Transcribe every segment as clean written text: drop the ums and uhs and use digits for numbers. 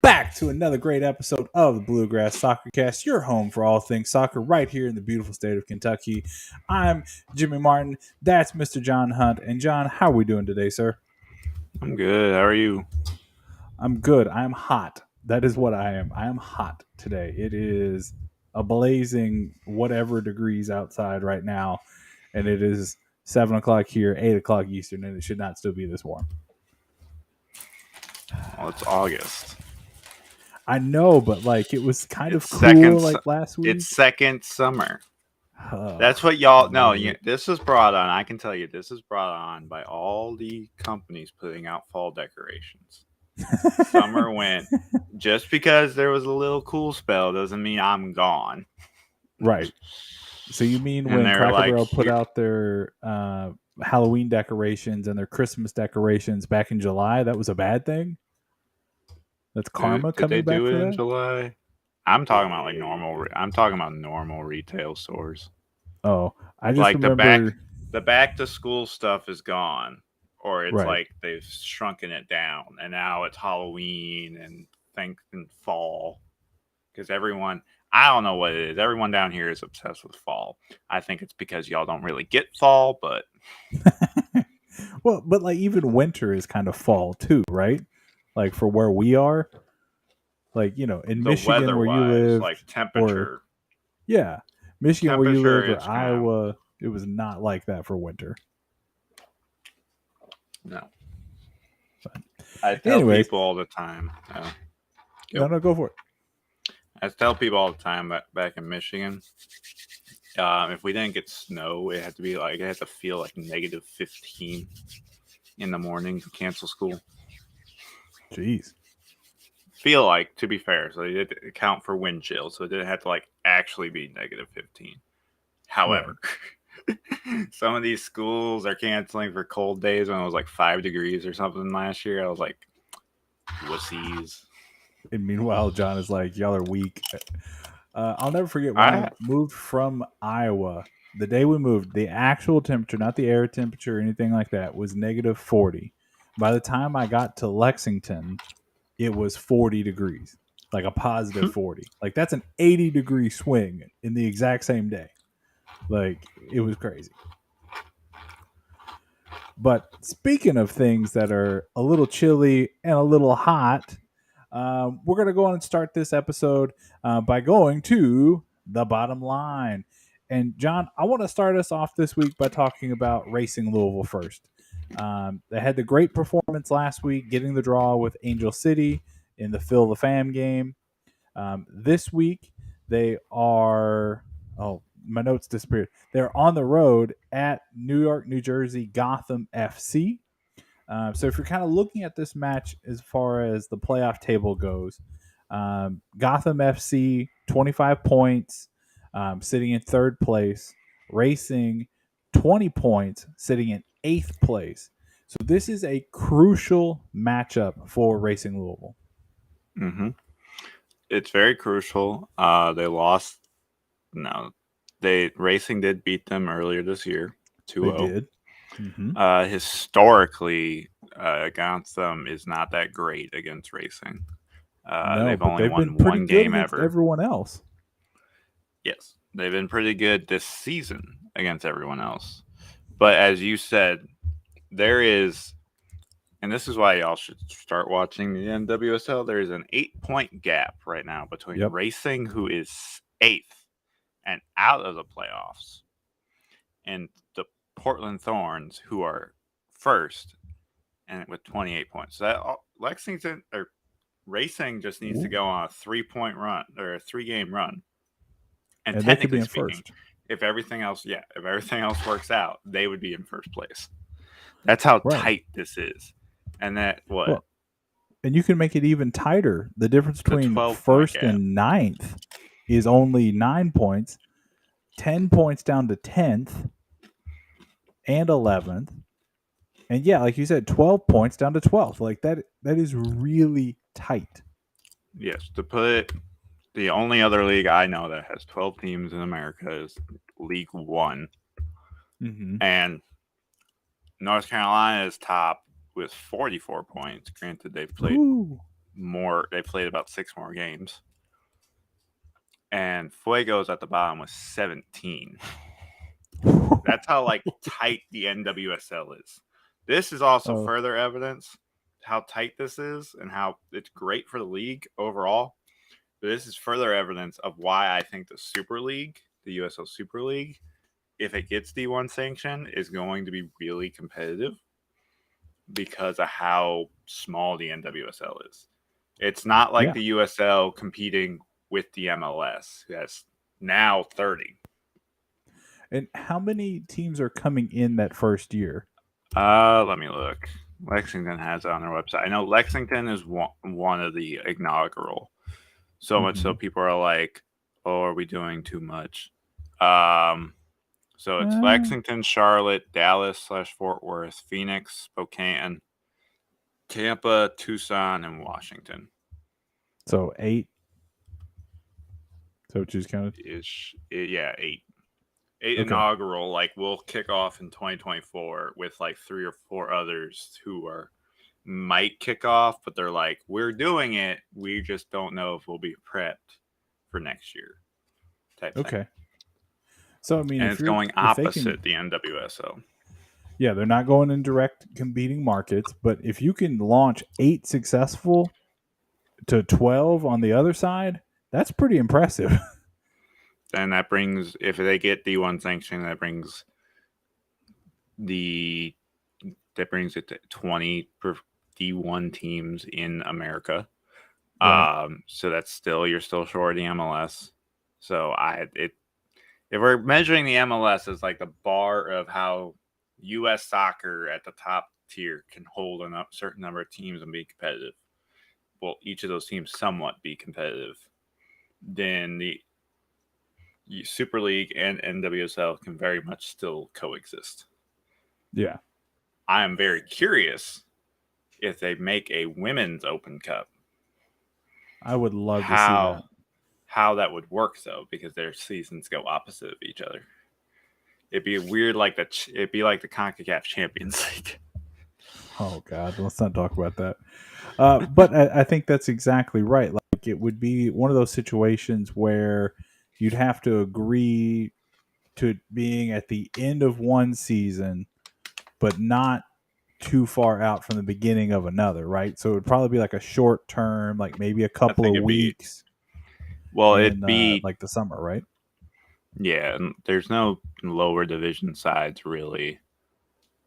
back to another great episode of the Bluegrass Soccer Cast, your home for all things soccer right here in the beautiful state of Kentucky. I'm Jimmy Martin. That's Mr. Jon Hunt. And John, how are we doing today, sir? I'm good. How are you? I'm good. I'm hot. That is what I am. I am hot today. It is a blazing whatever degrees outside right now, and it is 7 o'clock here, 8 o'clock Eastern, and it should not still be this warm. Well, it's August. I know, but like it was kind of It's cool like last week. It's second summer. That's what y'all know. This is brought on. I can tell you, this is brought on by all the companies putting out fall decorations. Summer went. Just because there was a little cool spell doesn't mean I'm gone. Right. So you mean when Cracker Barrel put out their Halloween decorations and their Christmas decorations back in July, that was a bad thing? That's karma coming back for that? Did they do it in July? I'm talking about like normal. I'm talking about normal retail stores. Oh, I just remember the back to school stuff is gone, or it's like they've shrunken it down, and now it's Halloween and fall. Because everyone, I don't know what it is. Everyone down here is obsessed with fall. I think it's because y'all don't really get fall, but well, but like even winter is kind of fall too, right? Like for where we are, like in Michigan where you live, like temperature. Michigan where you live or Iowa, it was not like that for winter. No. But I tell people all the time. No, go for it. I tell people all the time that back in Michigan, if we didn't get snow, it had to feel like negative 15 in the morning to cancel school. Jeez. Feel like, to be fair, so they did account for wind chill, so it didn't have to actually be negative 15. However, some of these schools are canceling for cold days when it was like 5 degrees or something last year. I was like, wussies. And meanwhile, John is like, y'all are weak. I'll never forget when I moved from Iowa. The day we moved, the actual temperature, not the air temperature or anything like that, was negative 40. By the time I got to Lexington, it was 40 degrees, like a positive 40. Like that's an 80-degree swing in the exact same day. Like it was crazy. But speaking of things that are a little chilly and a little hot, we're going to go on and start this episode by going to the bottom line. And John, I want to start us off this week by talking about Racing Louisville first. They had the great performance last week, getting the draw with Angel City in the Phil the Fam game. This week, they are... Oh, my notes disappeared. They're on the road at New York, New Jersey, Gotham FC. So if you're kind of looking at this match as far as the playoff table goes, Gotham FC, 25 points, sitting in third place. Racing, 20 points, sitting in eighth place. So this is a crucial matchup for Racing Louisville. Mm-hmm. It's very crucial. They lost. No, Racing did beat them earlier this year, 2-0. They did. Mm-hmm. Historically, against them is not that great against Racing. They've only won one game ever. Everyone else. Yes, they've been pretty good this season against everyone else. But as you said, there is, and this is why y'all should start watching the NWSL. There is an 8-point gap right now between Racing, who is 8th and out of the playoffs, and the Portland Thorns, who are 1st and with 28 points. So that Lexington or Racing just needs to go on a 3-point run or a 3-game run. And technically speaking, first. if everything else works out, they would be in first place. That's how tight this is. And that what? Well, and you can make it even tighter. The difference between first and ninth is only 9 points, 10 points down to 10th and 11th. And yeah, like you said, 12 points down to 12th. Like that is really tight. Yes, to put it, the only other league I know that has 12 teams in America is League One. Mm-hmm. And North Carolina is top with 44 points. Granted, they've played more. They played about 6 more games, and Fuego's at the bottom with 17. That's how like tight the NWSL is. This is also Oh, further evidence how tight this is and how it's great for the league overall. But this is further evidence of why I think the Super League, the USL Super League, if it gets D1 sanction, is going to be really competitive because of how small the NWSL is. It's not like yeah. the USL competing with the MLS. That's now 30. And how many teams are coming in that first year? Let me look. Lexington has it on their website. I know Lexington is one of the inaugural. So much so Mm-hmm. people are like, "Oh, are we doing too much?" Um, so it's Uh, Lexington, Charlotte, Dallas/Fort Worth, Phoenix, Spokane, Tampa, Tucson, and Washington. so 8. So choose counted. Yeah, eight Okay. inaugural. Like we'll kick off in 2024 with like 3 or 4 others who are might kick off, but they're like, we're doing it. We just don't know if we'll be prepped for next year, type thing. Okay. So I mean, And it's going if they can, opposite the NWSL. yeah, they're not going in direct competing markets, but if you can launch 8 successful to 12 on the other side, that's pretty impressive. And that brings, if they get D1 sanction, the that brings it to 20 per D1 teams in America. Right. So that's still, you're still short of the MLS. So if we're measuring the MLS as like the bar of how U.S. soccer at the top tier can hold a certain number of teams and be competitive, well, each of those teams somewhat be competitive, then the Super League and NWSL can very much still coexist. Yeah. I am very curious if they make a women's Open Cup, I would love to see how that. how that would work though, because their seasons go opposite of each other. It'd be weird, like it'd be like the CONCACAF Champions League. Oh God, let's not talk about that. But I think that's exactly right. Like it would be one of those situations where you'd have to agree to being at the end of one season, but not too far out from the beginning of another, right? So it would probably be like a short term, like maybe a I couple think of it'd be weeks well, it'd in be like the summer, right? yeah. And there's no lower division sides really,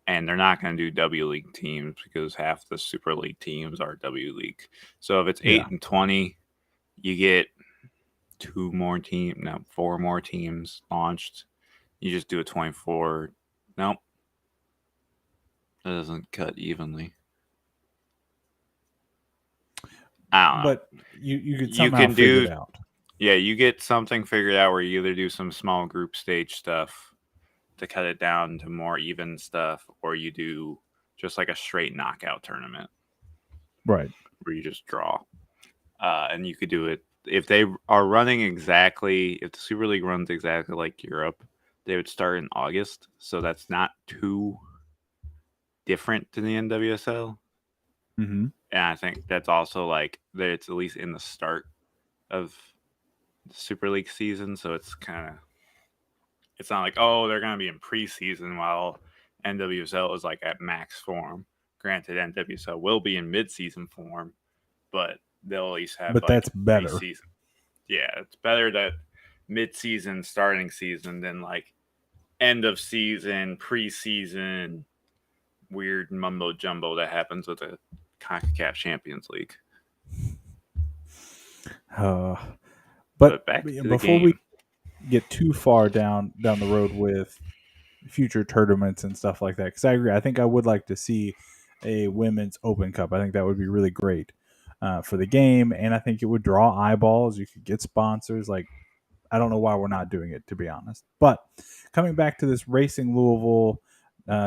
and they're not going to do W League teams because half the Super League teams are W League. So if it's Yeah. 8 and 20, you get 4 more teams launched. You just do a 24. Nope, that doesn't cut evenly. I don't know. But you could You somehow can figure do, it out. yeah, you get something figured out where you either do some small group stage stuff to cut it down to more even stuff, or you do just like a straight knockout tournament Right. where you just draw. And you could do it if they are running exactly, if the Super League runs exactly like Europe, they would start in August. So that's not too different to the NWSL. Mm-hmm. And I think that's also like that it's at least in the start of the Super League season. So it's not like, oh, they're going to be in preseason while NWSL is like at max form. Granted, NWSL will be in midseason form, but they'll at least have But like that's better. preseason. Yeah, it's better that mid-season, starting season than like end of season, preseason, weird mumbo jumbo that happens with the CONCACAF Champions League. Uh, but But back to the before we game. get too far down the road with future tournaments and stuff like that, because I agree, I think I would like to see a women's Open Cup. I think that would be really great for the game, and I think it would draw eyeballs. You could get sponsors. Like I don't know why we're not doing it, to be honest. But coming back to this Racing Louisville,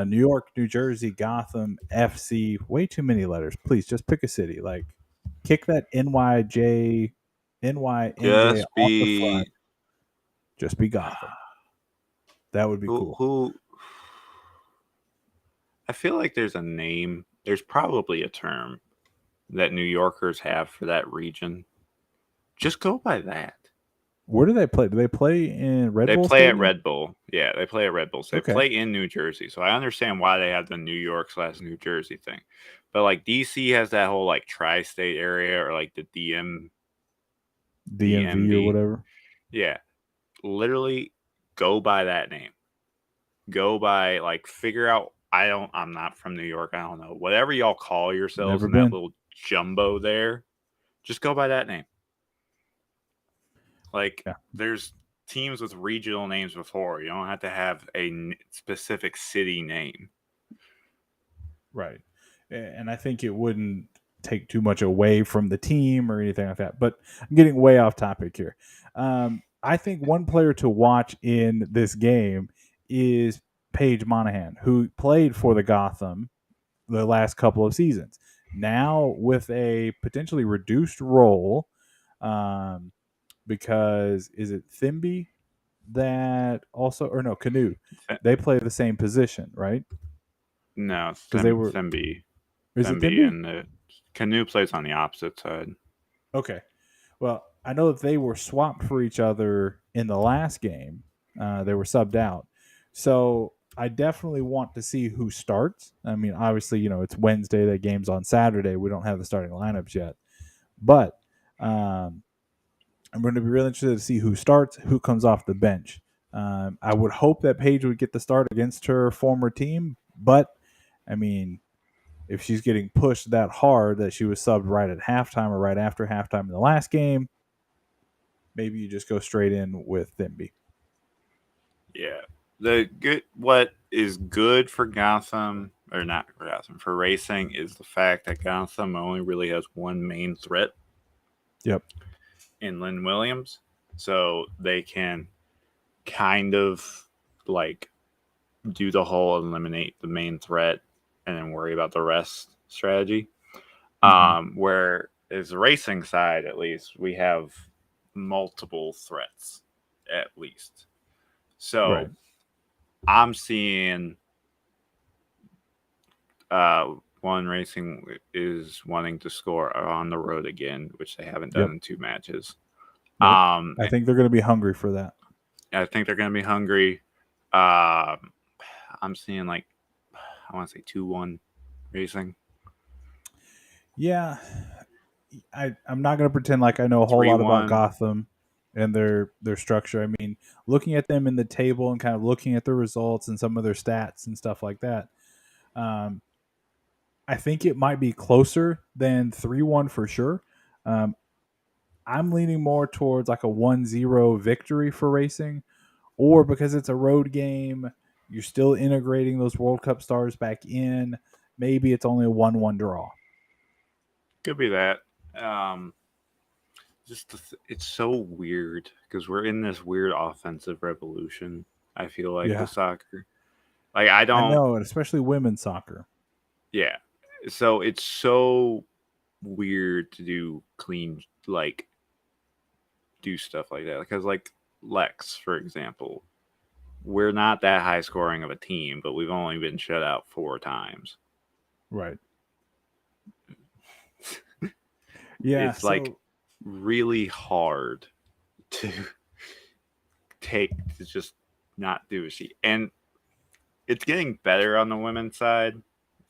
New York, New Jersey, Gotham, FC, way too many letters. Please just pick a city. Like kick that NYNJ Just off the front. be Just be Gotham. That would be cool. who I feel like there's a name. There's probably a term that New Yorkers have for that region. Just go by that. Where do they play? Do they play in Red They Bull play at Stadium? Red Bull. Yeah, they play at Red Bull. So they Okay. play in New Jersey. So I understand why they have the New York / New Jersey thing. But like DC has that whole like tri-state area or like the DMV or DMV. whatever. Yeah, literally go by that name. Go by like figure out. I'm not from New York. I don't know. Whatever y'all call yourselves Never in that been. little jumbo there, just go by that name. Like Yeah. there's teams with regional names before. You don't have to have a specific city name. Right. And I think it wouldn't take too much away from the team or anything like that. But I'm getting way off topic here. I think one player to watch in this game is Paige Monahan, who played for the Gotham the last couple of seasons. Now with a potentially reduced role, um, because is it Thimby that also or no Canoe? They play the same position, right? No, Because they were. Is it Themby, Thimby? and the Canoe plays on the opposite side. Okay. Well, I know that they were swapped for each other in the last game. They were subbed out. So I definitely want to see who starts. I mean, obviously, it's Wednesday. That game's on Saturday. We don't have the starting lineups yet. But um, I'm going to be really interested to see who starts, who comes off the bench. I would hope that Paige would get the start against her former team. But, I mean, if she's getting pushed that hard that she was subbed right at halftime or right after halftime in the last game, maybe you just go straight in with Thimby. Yeah. The good what is good for Gotham or not for Gotham for racing is the fact that Gotham only really has one main threat Yep. in Lynn Williams. So they can kind of like do the whole eliminate the main threat and then worry about the rest strategy. Mm-hmm. Where is the racing side at least we have multiple threats at least. Right. So I'm seeing one racing is wanting to score on the road again, which they haven't done Yep. in 2 matches. Nope. I think they're going to be hungry for that. I think they're going to be hungry. Um, I'm seeing like I want to say 2-1 racing. Yeah. I'm not going to pretend like I know a whole Three lot about one. Gotham and their structure. I mean, looking at them in the table and kind of looking at the results and some of their stats and stuff like that, um, I think it might be closer than 3-1 for sure. Um, I'm leaning more towards like a 1-0 victory for racing, or because it's a road game, you're still integrating those World Cup stars back in. Maybe it's only a 1-1 draw. Could be that. Um, it's so weird because we're in this weird offensive revolution. I feel like Yeah, with soccer, like I I don't. know, and especially women's soccer. Yeah, so it's so weird to do clean like do stuff like that because like Lex, for example, we're not that high scoring of a team, but we've only been shut out 4 times. Right. Yeah. It's like So really hard to to just not do a sheet. And it's getting better on the women's side,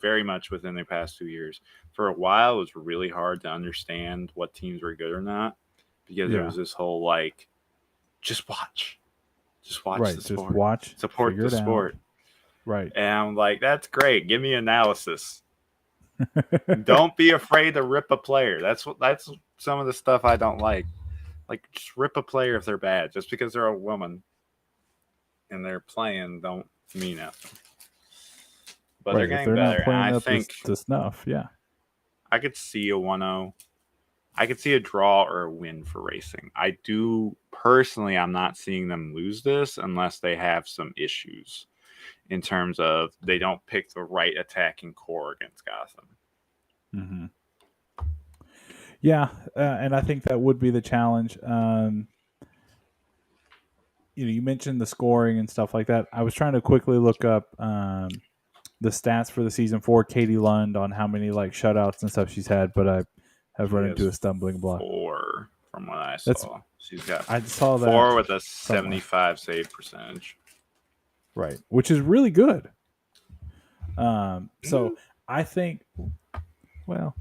very much within the past 2 years. For a while, it was really hard to understand what teams were good or not because there yeah. was this whole like, just watch the Right. Just sport, watch, support figure the it out. sport. Right. And I'm like, that's great. Give me analysis. Don't be afraid to rip a player. That's some of the stuff I don't like. Like just rip a player if they're bad. Just because they're a woman and they're playing don't mean nothing. But they're Right. If getting they're not better. And playing I up think to snuff, yeah. I could see a 1-0. I could see a draw or a win for racing. I do personally I'm not seeing them lose this unless they have some issues in terms of they don't pick the right attacking core against Gotham. Mm-hmm. Yeah, and I think that would be the challenge. You mentioned the scoring and stuff like that. I was trying to quickly look up the stats for the season for Katie Lund on how many like shutouts and stuff she's had, but I have run into a stumbling block. 4 from what I saw. She's got I saw that 4 with a somewhere. 75 save percentage. Right, which is really good. So I think, well,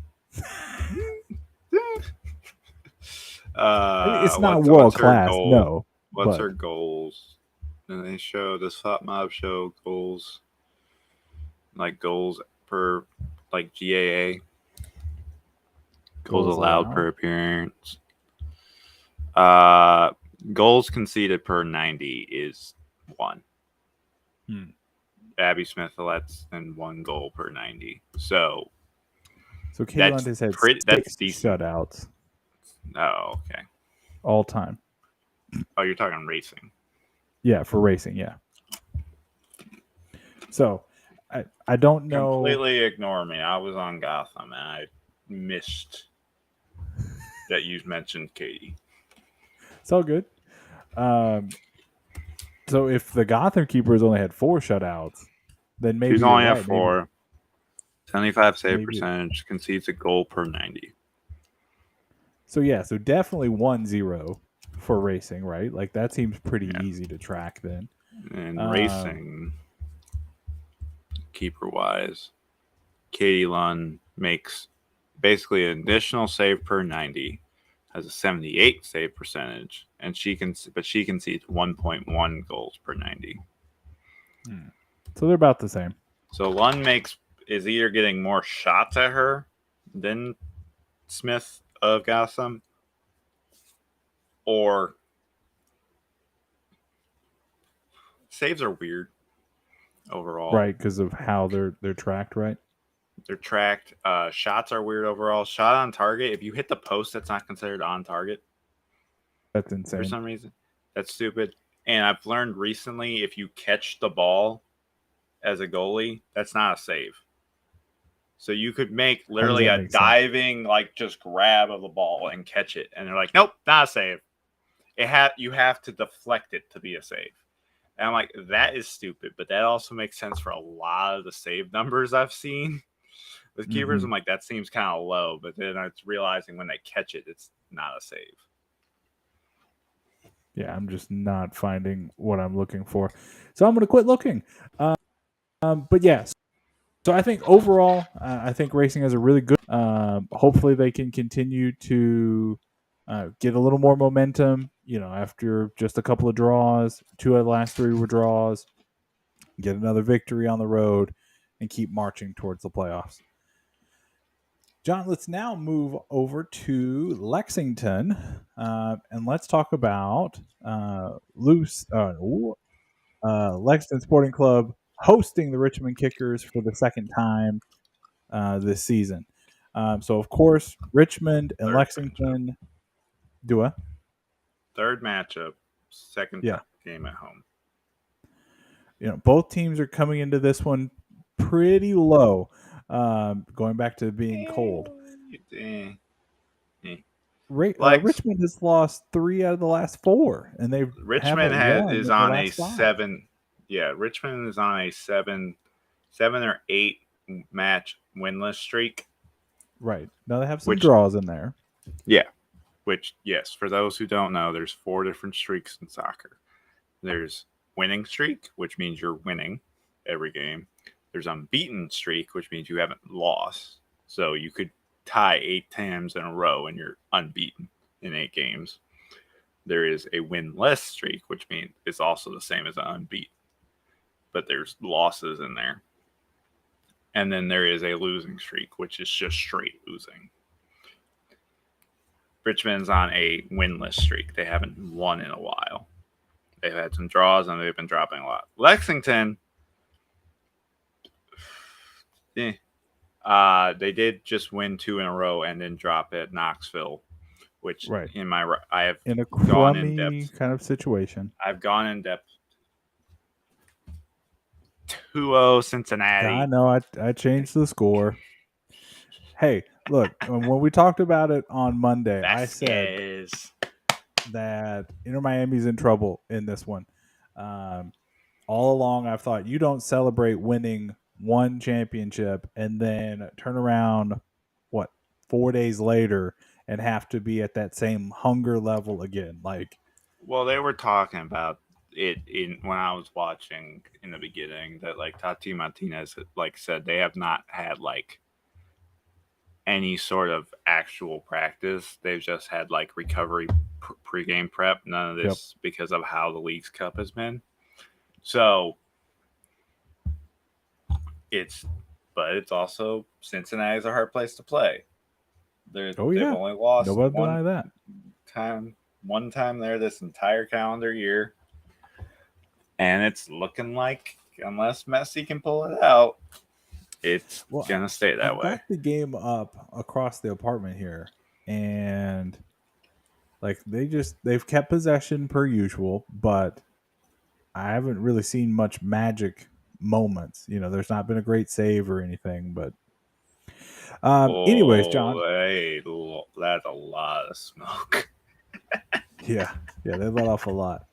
it's not world class, no. What's her goals? And they show this Hot Mob show goals, like goals per like GAA, goals allowed per appearance. Goals conceded per 90 is 1. Abby Smith lets in 1 goal per 90. So Katie Lund has had 6 shutouts. Oh, okay. All time. Oh, you're talking racing. Yeah, for racing, yeah. So I don't know. Completely ignore me. I was on Gotham and I missed that you mentioned Katie. It's all good. So if the Gotham Keepers only had 4 shutouts, then maybe she's only at 4. 75 save percentage, concedes a goal per 90. So yeah, so definitely 1-0 for racing, right? Like that seems pretty easy to track then. And racing, keeper wise, Katie Lund makes basically an additional save per 90, has a 78 save percentage, and she concedes 1.1 goals per 90. So they're about the same. So Lund is either getting more shots at her than Smith of Gotham, or saves are weird overall. Right, because of how they're tracked, right? They're tracked. Shots are weird overall. Shot on target. If you hit the post, that's not considered on target. That's insane. For some reason. That's stupid. And I've learned recently, if you catch the ball as a goalie, that's not a save. So you could make literally a diving, like just grab of the ball and catch it. And they're like, nope, not a save. You have to deflect it to be a save. And I'm like, that is stupid. But that also makes sense for a lot of the save numbers I've seen with keepers. I'm like, that seems kind of low. But then I was realizing when they catch it, it's not a save. Yeah, I'm just not finding what I'm looking for. So I'm going to quit looking. But yes. So I think overall, I think racing has a really good. Hopefully, they can continue to get a little more momentum. After just a couple of draws, 2 out of the last 3 were draws. Get another victory on the road, and keep marching towards the playoffs. John, let's now move over to Lexington, and let's talk about Lexington Sporting Club hosting the Richmond Kickers for the second time this season. So, of course, Richmond and Lexington do a third matchup, second game at home. Both teams are coming into this one pretty low, going back to being cold. Richmond has lost 3 out of the last 4, and they've Richmond is on a 7. Yeah, Richmond is on a 7 or 8 match winless streak. Right. Now they have some draws in there. Yeah. Which, yes, for those who don't know, there's 4 different streaks in soccer. There's winning streak, which means you're winning every game. There's unbeaten streak, which means you haven't lost. So you could tie 8 times in a row and you're unbeaten in 8 games. There is a winless streak, which means it's also the same as an unbeaten, but there's losses in there. And then there is a losing streak, which is just straight losing. Richmond's on a winless streak. They haven't won in a while. They've had some draws and they've been dropping a lot. Lexington, they did just win 2 in a row and then drop at Knoxville, which I have in a crummy kind of situation. I've gone in depth. 2-0 Cincinnati. I know. I changed the score. Hey, look, when we talked about it on Monday, I said that Inter Miami's in trouble in this one. All along, I've thought you don't celebrate winning one championship, and then turn around, what, 4 days later, and have to be at that same hunger level again. Like, Well, they were talking about it in when I was watching in the beginning that like Tati Martinez like said they have not had like any sort of actual practice. They've just had like recovery pregame prep. None of yep. this because of how the League's Cup has been. So it's, but it's also Cincinnati's a hard place to play. Oh They've yeah, only lost nobody deny that. time, one time there this entire calendar year, and it's looking like unless Messi can pull it out, it's Well, gonna stay that I've way. got the game up across the apartment here, and like they've kept possession per usual, but I haven't really seen much magic moments. There's not been a great save or anything, but anyways, John. Oh, hey, that's a lot of smoke. Yeah, yeah, they let off a lot.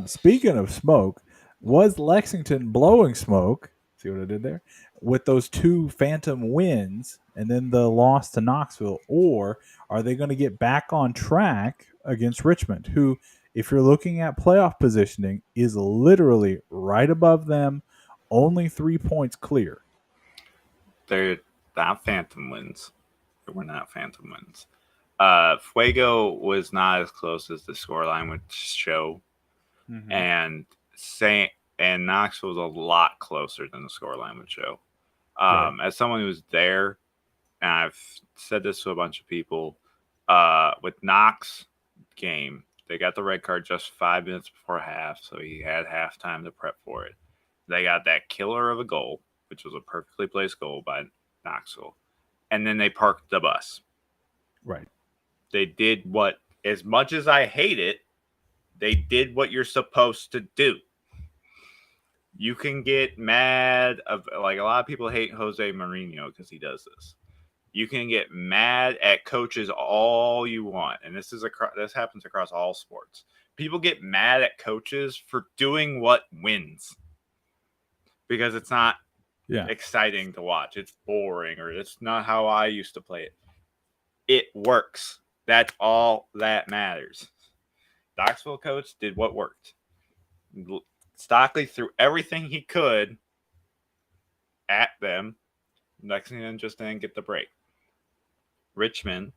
Speaking of smoke, was Lexington blowing smoke? See what I did there? With those two phantom wins and then the loss to Knoxville, or are they going to get back on track against Richmond, who, if you're looking at playoff positioning, is literally right above them, only 3 points clear? They're not phantom wins. They were not phantom wins. Fuego was not as close as the scoreline would show, Mm-hmm. and Saint and Knoxville was a lot closer than the scoreline would show. Right. As someone who was there, and I've said this to a bunch of people, with Knox game, they got the red card just 5 minutes before half, so he had halftime to prep for it. They got that killer of a goal, which was a perfectly placed goal by Knoxville, and then they parked the bus. Right. They did what, as much as I hate it, they did what you're supposed to do. You can get mad of like a lot of people hate Jose Mourinho because he does this. You can get mad at coaches all you want, and this happens across all sports. People get mad at coaches for doing what wins because it's not Yeah. exciting to watch. It's boring, or it's not how I used to play it. It works. That's all that matters. Knoxville coach did what worked. Stockley threw everything he could at them. Lexington just didn't get the break. Richmond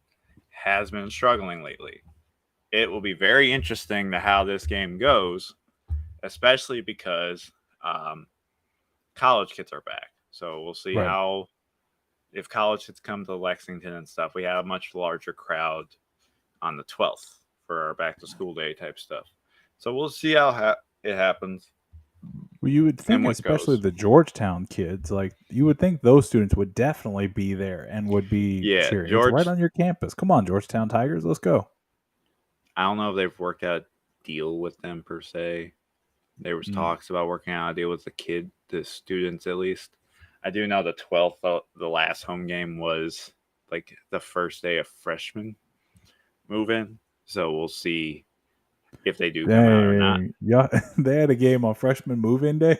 has been struggling lately. It will be very interesting to how this game goes, especially because college kids are back. So we'll see Right. how, if college kids come to Lexington and stuff, we have a much larger crowd on the 12th for our back to school day type stuff. So we'll see how it happens. Well, you would And think, what especially goes. the Georgetown kids, like you would think those students would definitely be there and would be Yeah, cheering. It's right George. on your campus. Come on, Georgetown Tigers, let's go. I don't know if they've worked out a deal with them per se. There was Mm. talks about working out a deal with the students at least. I do know the 12th, the last home game was like the first day of freshman move in. So we'll see if they do come out or not. Dang, yeah, they had a game on freshman move-in day.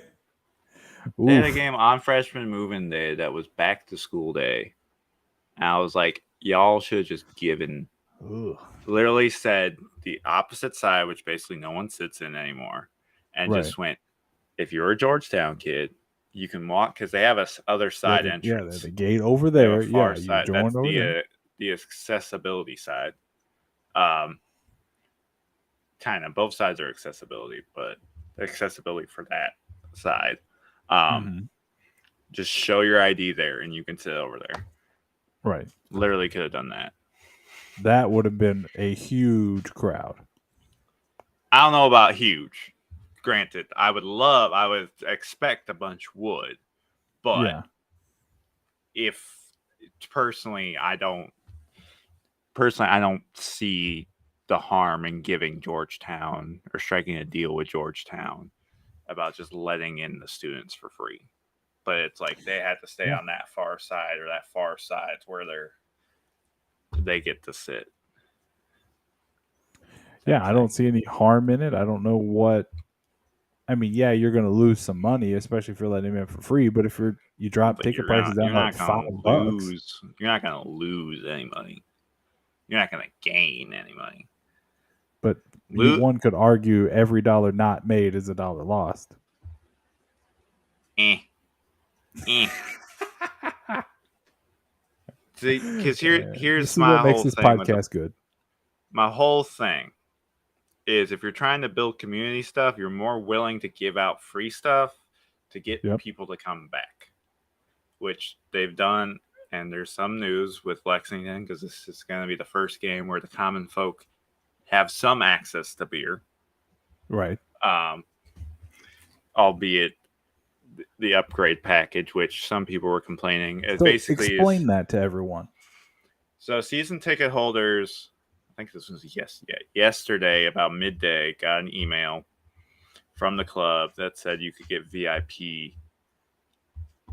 They had a Oof. game on freshman move in day that was back to school day. And I was like, y'all should have just given, Ugh. literally said the opposite side, which basically no one sits in anymore, and Right. just went, if you're a Georgetown kid, you can walk because they have a other side Yeah, the entrance. gate over They have a there. far Yeah, you side. joined That's over there. the accessibility side. Um, kind of both sides are accessibility, but accessibility for that side. Um, Hmm. just show your ID there, and you can sit over there. Right. Literally could have done that. That would have been a huge crowd. I don't know about huge. Granted, I would expect a bunch would, but Yeah. if personally, I don't see the harm in giving Georgetown or striking a deal with Georgetown about just letting in the students for free. But it's like they had to stay Yeah. on that far side, or that far side where they get to sit. Yeah, Type I don't thing. see any harm in it. I don't know what I mean, yeah, you're going to lose some money, especially if you're letting them in for free. But if you drop But ticket prices down you're to like not gonna $5, lose. You're not gonna lose any money. You're not gonna gain any money. but Lo- one could argue every dollar not made is a dollar lost. eh, eh. See, because here's This is what my makes whole this thing with podcast good. my whole thing is if you're trying to build community stuff, you're more willing to give out free stuff to get Yep. people to come back, which they've done. And there's some news with Lexington because this is going to be the first game where the common folk have some access to beer, Right. albeit the upgrade package, which some people were complaining. It So basically explain is that to everyone. so season ticket holders. I think this was yesterday about midday. Got an email from the club that said you could get VIP.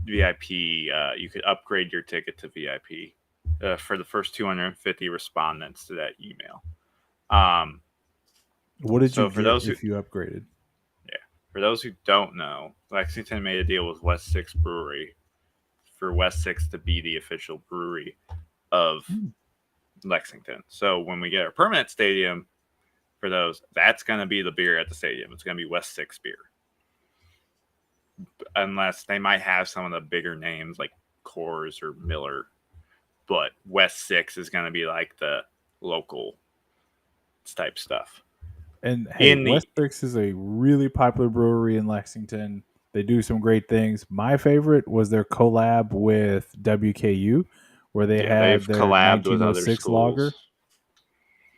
You could upgrade your ticket to VIP for the first 250 respondents to that email. What did you So get if you upgraded? for those who don't know, Lexington made a deal with West Six Brewery for West Six to be the official brewery of Lexington. So when we get our permanent stadium, for those, that's going to be the beer at the stadium. It's going to be West Six beer. Unless they might have some of the bigger names like Coors or Miller. But West Six is going to be like the local type stuff. And hey, West Six is a really popular brewery in Lexington. They do some great things. My favorite was their collab with WKU, where they had their collabed with other 1906 schools. lager.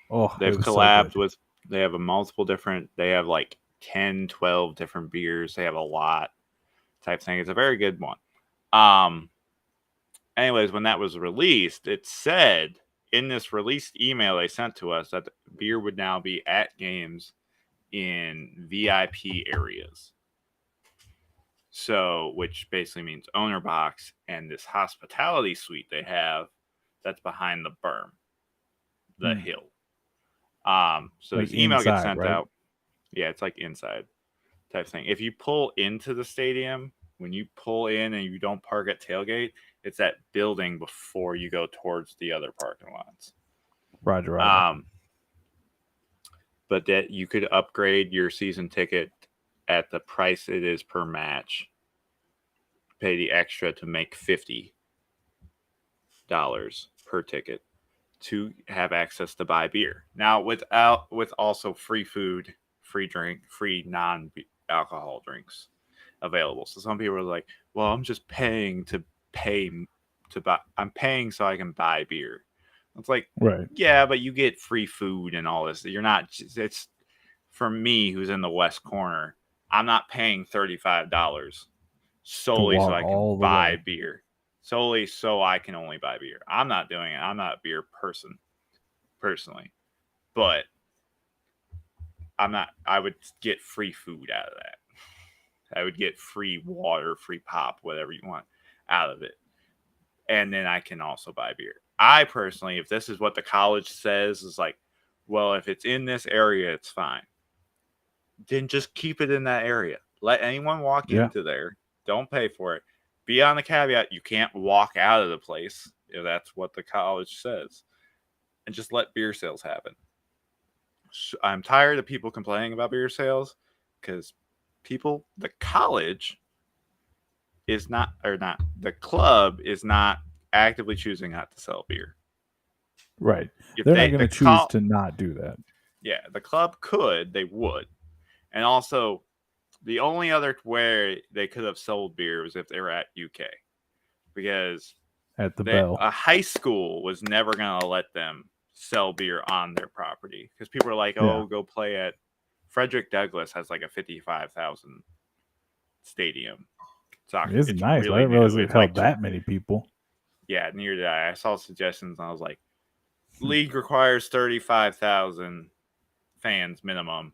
Oh, they've collabed with. They have They have like 10, 12 different beers. They have a lot type thing. It's a very good one. Anyways, when that was released, it said in this released email they sent to us that the beer would now be at games in VIP areas. So, which basically means owner box and this hospitality suite they have that's behind the berm, the hill. So like this email gets sent out. Yeah, it's like inside type thing. If you pull into the stadium, when you pull in and you don't park at tailgate, it's that building before you go towards the other parking lots. Roger. But that you could upgrade your season ticket at the price it is per match. Pay the extra to make $50 per ticket to have access to buy beer. Now with also free food, free drink, free non-alcohol drinks available. So some people are like, well, I'm just paying to buy. I'm paying so I can buy beer. It's like, right. Yeah, but you get free food and all this. You're not, it's for me who's in the West Corner. I'm not paying $35 solely so I can buy beer. Solely so I can only buy beer. I'm not doing it. I'm not a beer person personally, but I would get free food out of that. I would get free water, free pop, whatever you want out of it. And then I can also buy beer. I personally, if this is what the college says, is like, well, if it's in this area, it's fine. Then just keep it in that area. Let anyone walk into there. Don't pay for it. Be on the caveat, you can't walk out of the place if that's what the college says. And just let beer sales happen. I'm tired of people complaining about beer sales because the college is not, the club is not actively choosing not to sell beer. Right. They're not going to choose to not do that. Yeah, the club could, they would. And also, the only other way they could have sold beer was if they were at UK. Because at the Bell, a high school was never going to let them sell beer on their property. Because people are like, go play at Frederick Douglass has like a 55,000 stadium. Soccer. It's nice. Really I didn't realize it held that many people. Yeah, neither did I. I saw suggestions and I was like, league requires 35,000 fans minimum.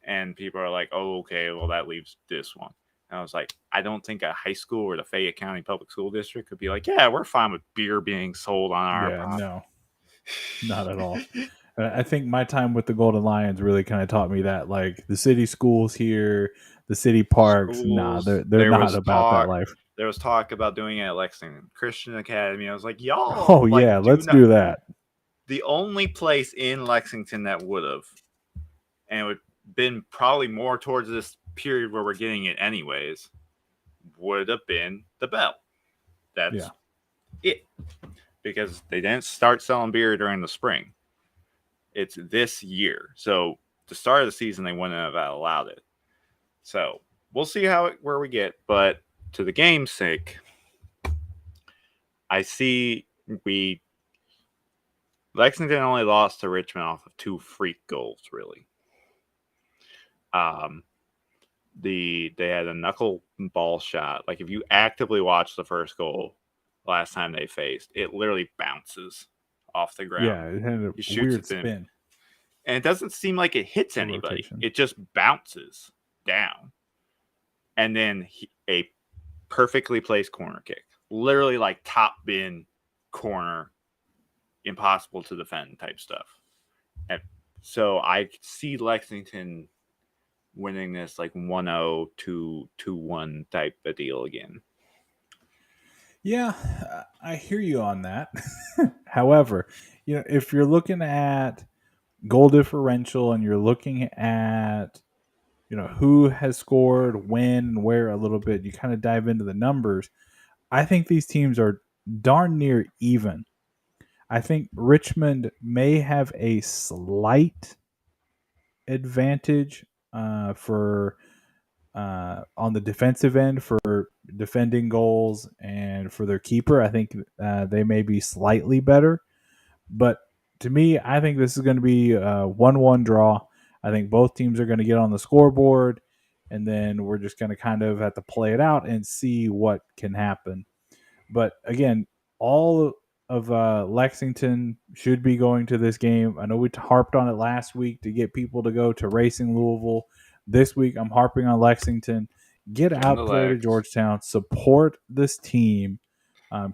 And people are like, oh, okay, well, that leaves this one. And I was like, I don't think a high school or the Fayette County Public School District could be like, yeah, we're fine with beer being sold on our property. No, not at all. I think my time with the Golden Lions really kind of taught me that, like the city schools here, the city parks, nah, Schools. they're not about that life. There was talk about doing it at Lexington Christian Academy. I was like, y'all, Oh like, yeah, do let's not. do that. The only place in Lexington that would have, and it would been probably more towards this period where we're getting it anyways, would have been the Bell. That's Yeah. it. Because they didn't start selling beer during the spring. It's this year. So the start of the season, they wouldn't have allowed it. So we'll see where we get. But to the game's sake, I see Lexington only lost to Richmond off of 2 freak goals, really. They had a knuckleball shot. Like if you actively watch the first goal last time they faced, it literally bounces off the ground. Yeah, it had a He shoots weird it in, spin. and it doesn't seem like it hits A anybody. rotation. It just bounces down, and then a perfectly placed corner kick, literally like top bin corner, impossible to defend type stuff. And so I see Lexington winning this like 1-0 to 2-1 type of deal again. Yeah, I hear you on that. However, if you're looking at goal differential and you're looking at who has scored when and where a little bit, you kind of dive into the numbers. I think these teams are darn near even. I think Richmond may have a slight advantage for on the defensive end for defending goals and for their keeper. I think they may be slightly better, but to me, I think this is going to be a 1-1 draw. I think both teams are going to get on the scoreboard, and then we're just going to kind of have to play it out and see what can happen. But again, all of Lexington should be going to this game. I know we harped on it last week to get people to go to Racing Louisville. This week, I'm harping on Lexington. Get Give them the out there to legs. Georgetown, support this team,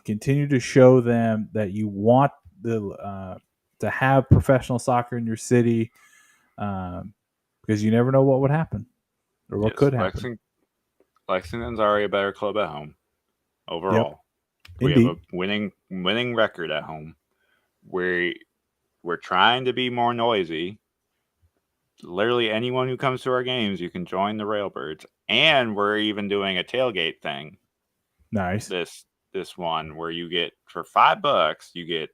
continue to show them that you want to have professional soccer in your city, because you never know what would happen or what Yes, could happen. Lexington's already a better club at home Yep, overall. We have indeed. a winning record at home. We're trying to be more noisy. Literally anyone who comes to our games, you can join the Railbirds, and we're even doing a tailgate thing. Nice. This one where you get for $5, you get.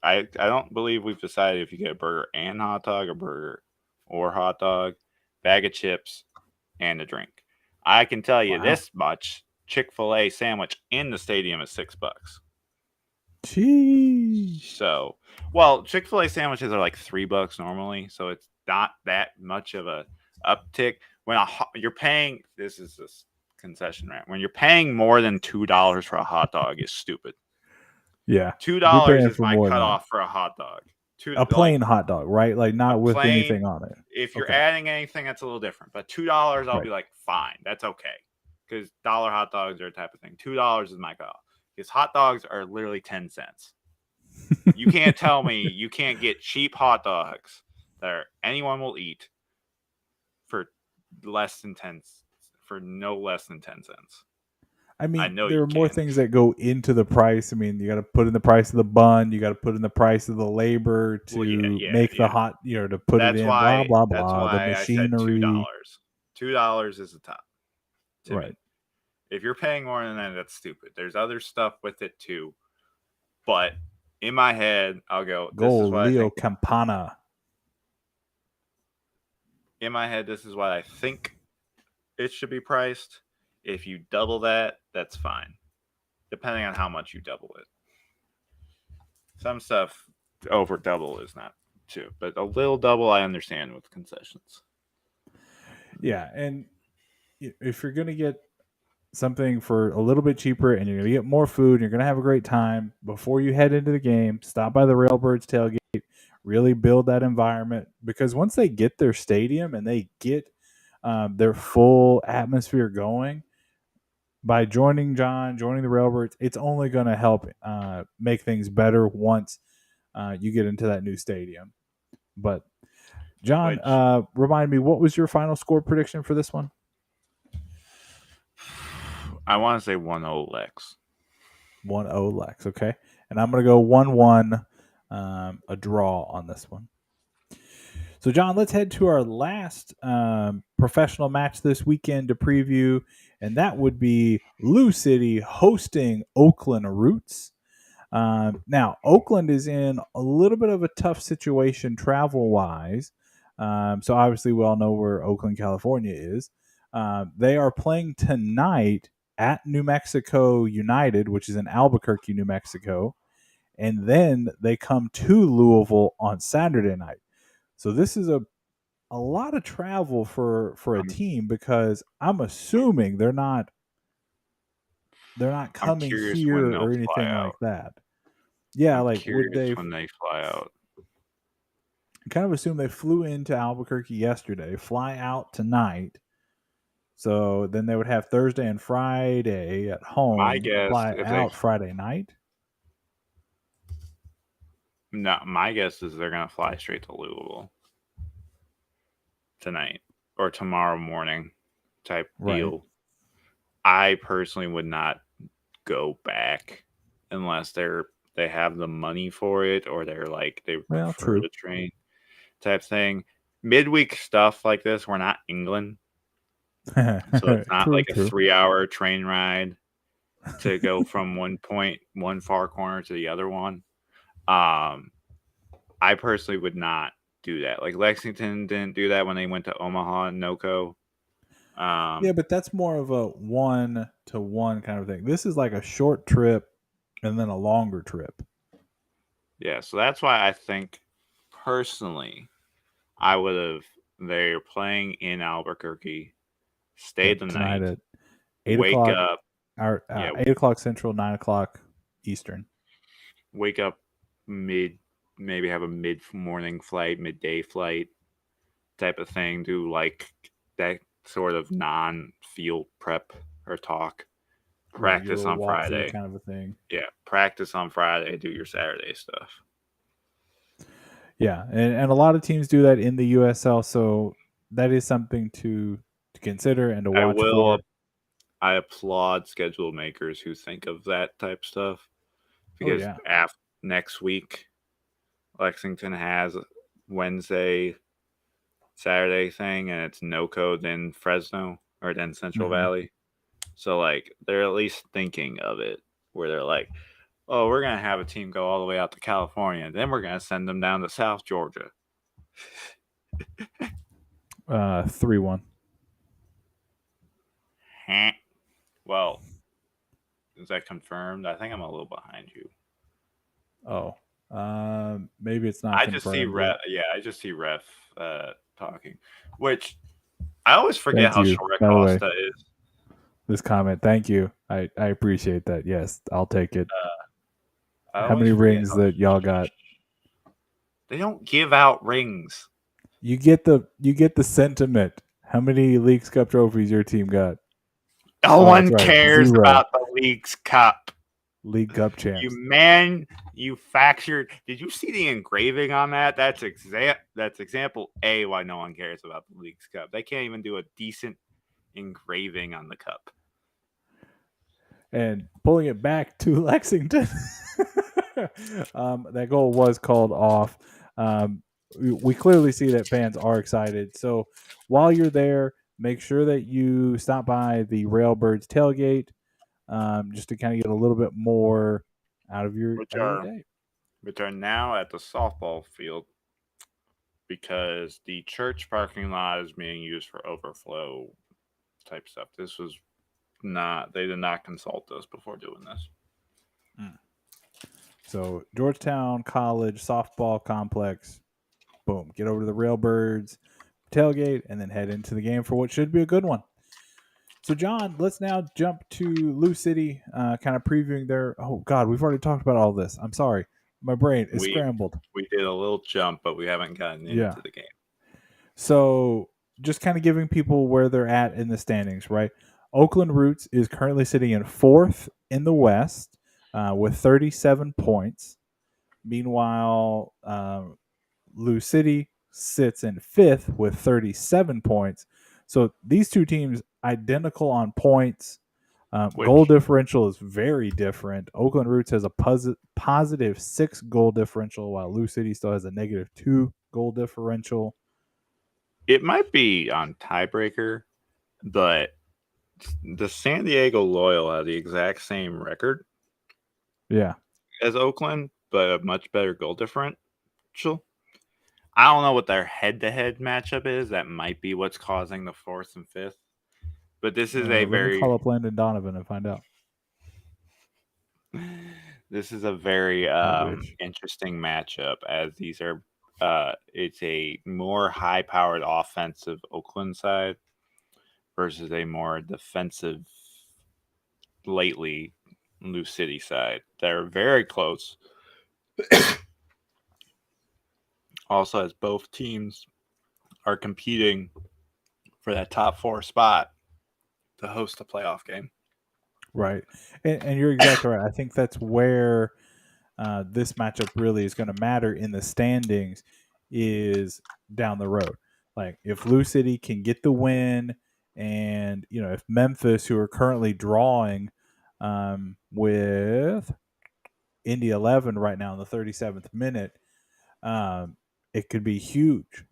I don't believe we've decided if you get a burger and hot dog, or burger or hot dog, bag of chips, and a drink. I can tell you Wow. this much: Chick-fil-A sandwich in the stadium is $6. Jeez. So, well, Chick-fil-A sandwiches are like $3 normally, so it's not that much of a uptick. When you're paying, this is this concession rate. When you're paying more than $2 for a hot dog, is stupid. Yeah. You're $2 paying is for my more than that. cutoff for a hot dog. A plain hot dog, right? Like A not with plain. anything on it. If you're Okay. adding anything, that's a little different. But $2, I'll Right. be like, fine, that's okay, because dollar hot dogs are a type of thing. $2 is my cutoff because hot dogs are literally 10 cents. You can't tell me you can't get cheap hot dogs that anyone will eat for less than 10 for no less than 10 cents. I mean, I know there you are more can. things that go into the price. I mean, you got to put in the price of the bun. You got to put in the price of the labor to Well, yeah. make the hot, to put it in. Blah blah That's blah. The why I said machinery. $2 is the top to Right. me. If you're paying more than that, that's stupid. There's other stuff with it too. But in my head, I'll go, this Go is what I Leo think. Campana. In my head, this is what I think it should be priced. If you double that, that's fine, depending on how much you double it. Some stuff over double is not too, but a little double I understand with concessions. Yeah, and if you're gonna get something for a little bit cheaper and you're gonna get more food, and you're gonna have a great time before you head into the game, stop by the Railbirds tailgate. Really build that environment, because once they get their stadium and they get their full atmosphere going, by joining John, joining the Railbirds, it's only going to help make things better once you get into that new stadium. But John, Which remind me, what was your final score prediction for this one? I want to say 1-0 Lex. 1-0 Lex. Okay, and I'm gonna go 1-1, a draw on this one. So, John, let's head to our last professional match this weekend to preview, and that would be Lou City hosting Oakland Roots. Now, Oakland is in a little bit of a tough situation travel wise. So, obviously, we all know where Oakland, California is. They are playing tonight at New Mexico United, which is in Albuquerque, New Mexico. And then they come to Louisville on Saturday night. So, this is a lot of travel for a I'm, team because I'm assuming they're not I'm coming curious when here they'll or fly anything like out. that. Yeah, I'm like would curious they when they fly out. kind of assume they flew into Albuquerque yesterday, fly out tonight. So then they would have Thursday and Friday at My home, guess, fly if they out Friday night. no, my guess is they're gonna fly straight to Louisville tonight or tomorrow morning, type Right. deal. I personally would not go back unless they have the money for it or they're like they Well, prefer true. the train type thing. Midweek stuff like this, we're not England, so it's not True, like a true. 3 hour train ride to go from one far corner to the other one. Um, I personally would not do that. Like Lexington didn't do that when they went to Omaha and NoCo. Yeah, Um, but that's more of a 1-to-1 kind of thing. This is like a short trip and then a longer trip. yeah, so that's why I think personally I would have. They're playing in Albuquerque. Stay Yep, the tonight night. at 8 Wake o'clock, up. or Yeah, 8 o'clock Central, 9 o'clock Eastern. wake up mid. Maybe have a mid morning flight, midday flight type of thing. Do like that sort of non field prep or talk. Right, your Practice little on walkthrough Friday. kind of a thing. Yeah, practice on Friday. Do your Saturday stuff. Yeah, and a lot of teams do that in the USL, so that is something to consider and to I watch will. for. I applaud schedule makers who think of that type stuff Oh because yeah. next week Lexington has Wednesday, Saturday thing, and it's no code in Fresno or then Central Hmm. Valley. So like they're at least thinking of it where they're like, oh, we're gonna have a team go all the way out to California, then we're gonna send them down to South Georgia. 3-1. Well, is that confirmed? I think I'm a little behind you. Oh, maybe it's not I just see confirmed yet. ref. Yeah, I just see ref talking, which I always forget Thank how you, short by the way. Acosta is. This comment. Thank you. I appreciate that. Yes, I'll take it. I How always many forget rings how that y'all got? they don't give out rings. You get the sentiment. How many Leagues Cup trophies your team got? No Oh, that's one right. cares 0. about the League's Cup. League Cup You champs. manufactured. Did you see the engraving on that? That's example A why no one cares about the League's Cup. They can't even do a decent engraving on the cup. And pulling it back to Lexington, that goal was called off. We clearly see that fans are excited. So while you're there, make sure that you stop by the Railbirds tailgate, just to kind of get a little bit more out of your Which out of your are day. which are now at the softball field because the church parking lot is being used for overflow type stuff. This was not. They did not consult us before doing this. So Georgetown College softball complex. Boom. Get over to the Railbirds tailgate and then head into the game for what should be a good one. So, John, let's now jump to Lou City, kind of previewing their. Oh, God, we've already talked about all this. I'm sorry. My brain is We scrambled. we did a little jump, but we haven't gotten Yeah. into the game. So, just kind of giving people where they're at in the standings, right? Oakland Roots is currently sitting in fourth in the West with 37 points. Meanwhile, Lou City sits in fifth with 37 points. So these two teams identical on points. Goal which differential is very different. Oakland Roots has a positive 6 goal differential, while Lou City still has a negative 2 goal differential. it might be on tiebreaker, but the San Diego Loyal have the exact same record Yeah, as Oakland, but a much better goal differential. I don't know what their head-to-head matchup is. That might be what's causing the fourth and fifth. But this is a let me very call up Landon Donovan and find out. this is a very I wish. interesting matchup as these are it's a more high-powered offensive Oakland side versus a more defensive lately Lou City side. They're very close. Also, as both teams are competing for that top 4 spot to host a playoff game. Right, and you're exactly right. I think that's where this matchup really is going to matter in the standings is down the road. Like if Lou City can get the win, and if Memphis, who are currently drawing with Indy 11 right now in the 37th minute, um, it could be huge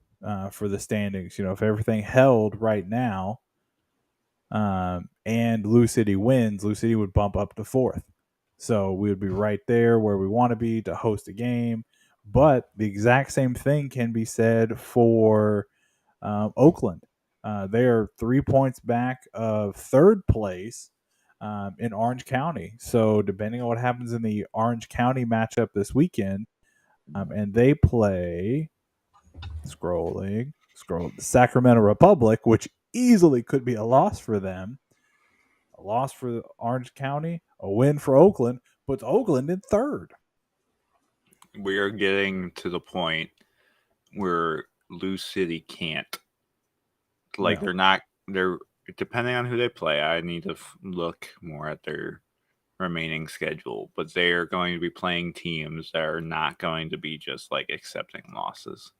for the standings. If everything held right now, and Lou City wins, Lou City would bump up to fourth. So we would be right there where we want to be to host a game. But the exact same thing can be said for Oakland. They are 3 points back of third place in Orange County. So depending on what happens in the Orange County matchup this weekend, and they play scroll the Sacramento Republic, which easily could be a loss for them. A loss for Orange County, a win for Oakland, puts Oakland in third. We are getting to the point where Lou City can't. Like No. they're depending on who they play. I need to look more at their remaining schedule, but they are going to be playing teams that are not going to be just like accepting losses,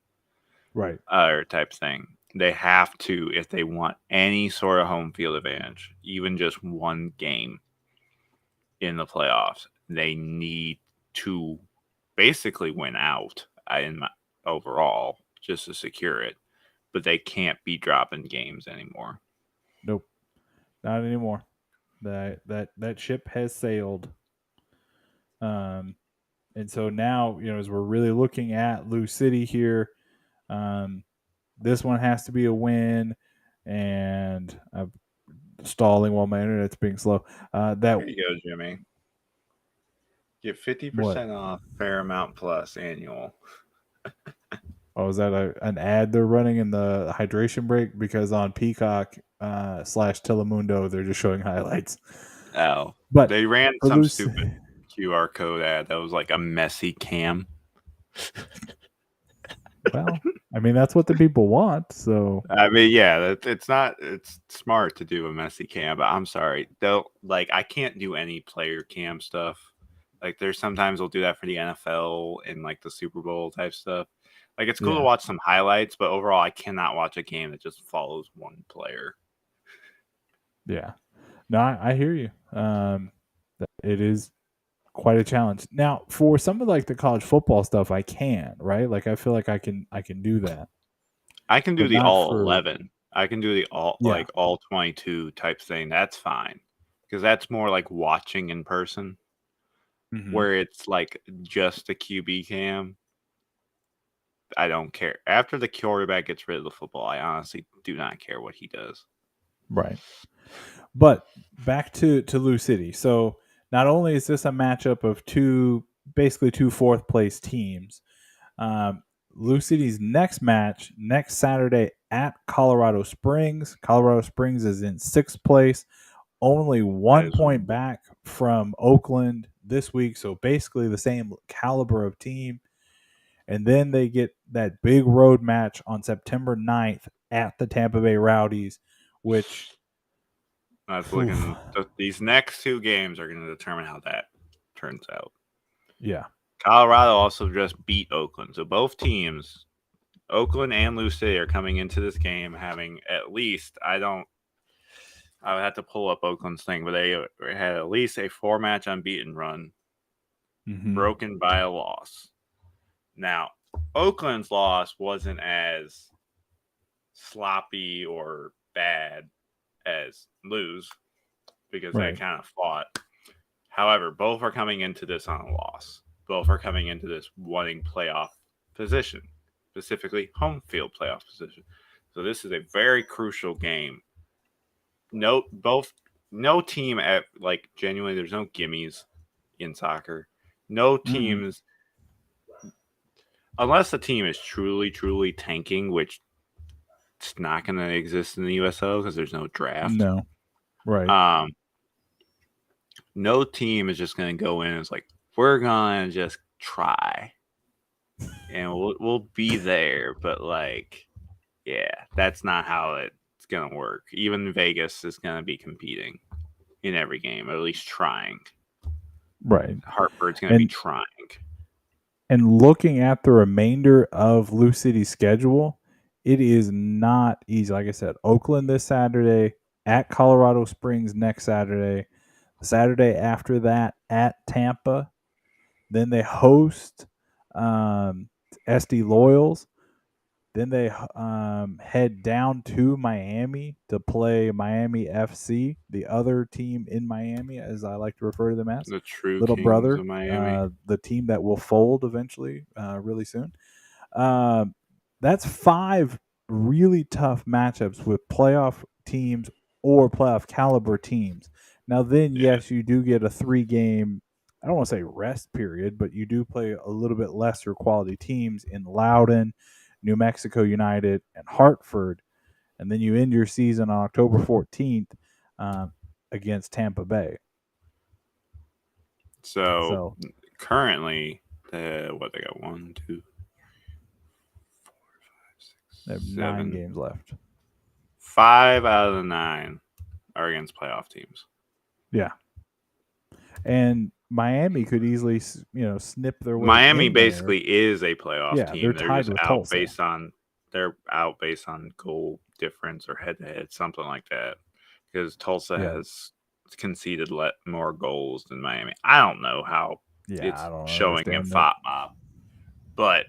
Right. or type thing. They have to, if they want any sort of home field advantage, even just one game in the playoffs, they need to basically win out in my, overall just to secure it. But they can't be dropping games anymore. Nope. Not anymore. That ship has sailed. Um, and so now, as we're really looking at Lou City here, um, this one has to be a win. And I'm stalling while my internet's being slow. That There you go, Jimmy. Get what? 50% off Paramount Plus annual. Oh, is that an ad they're running in the hydration break? Because on Peacock slash Telemundo, they're just showing highlights. Oh, But they ran for some Lucy, stupid QR code ad that was like a messy cam. well, I mean that's what the people want. So I mean, yeah, it's not. It's smart to do a messy cam, but I'm sorry, they'll like I can't do any player cam stuff. Like there's sometimes we'll do that for the NFL and like the Super Bowl type stuff. Like it's cool to yeah, watch some highlights, but overall, I cannot watch a game that just follows one player. yeah. No, I hear you. It is quite a challenge. Now, for some of like the college football stuff, I can right. Like I feel like I can do that, I can do but the not all for 11. I can do the all yeah. like all 22 type thing. That's fine because that's more like watching in person, Hmm. where it's like just a QB cam. I don't care. After the quarterback gets rid of the football, I honestly do not care what he does. Right. But back to Lou City. So not only is this a matchup of basically two fourth place teams, um, Lou City's next match next Saturday at Colorado Springs. Colorado Springs is in sixth place, only That one is point back from Oakland this week. So basically the same caliber of team. And then they get that big road match on September 9th at the Tampa Bay Rowdies, which, that's oof, looking. These next two games are going to determine how that turns out. yeah. Colorado also just beat Oakland. So both teams, Oakland and Lou City, are coming into this game having at least, I would have to pull up Oakland's thing, but they had at least a 4-match unbeaten run Mm-hmm. broken by a loss. Now, Oakland's loss wasn't as sloppy or bad as Lou's because they Right. kind of fought. However, both are coming into this on a loss. Both are coming into this wanting playoff position, specifically home field playoff position. So this is a very crucial game. No team at like genuinely. There's no gimmies in soccer. No Mm-mm. teams unless the team is truly tanking, which it's not going to exist in the USL because there's no draft. No. Right. Um, no team is just going to go in and it's like we're going to just try, and we'll be there. But like, yeah, that's not how it's going to work. Even Vegas is going to be competing in every game, or at least trying. Right. Hartford's going to be And trying. looking at the remainder of Lou City's schedule, it is not easy. Like I said, Oakland this Saturday, at Colorado Springs next Saturday, the Saturday after that at Tampa. Then they host SD Loyals. Then they head down to Miami to play Miami FC, the other team in Miami, as I like to refer to them as. The true Little kings brother, of Miami. the team that will fold eventually, really soon. Um, that's 5 really tough matchups with playoff teams or playoff caliber teams. Now, then, Yeah. yes, you do get a 3-game, I don't want to say rest period, but you do play a little bit lesser quality teams in Loudoun, New Mexico United, and Hartford. And then you end your season on October 14th against Tampa Bay. So So currently, what they got 1, 2, 4, 5, they have 6, 9 7, games left. 5 out of the 9 are against playoff teams. Yeah. And Miami could easily, snip their way Miami in there. basically is a playoff Yeah, they're team. They're tied just with Tulsa. they're out based on goal difference or head to head, something like that. Because Tulsa Yeah, has conceded more goals than Miami. I don't know how yeah, I it's don't showing in understand that. FOTMOB, but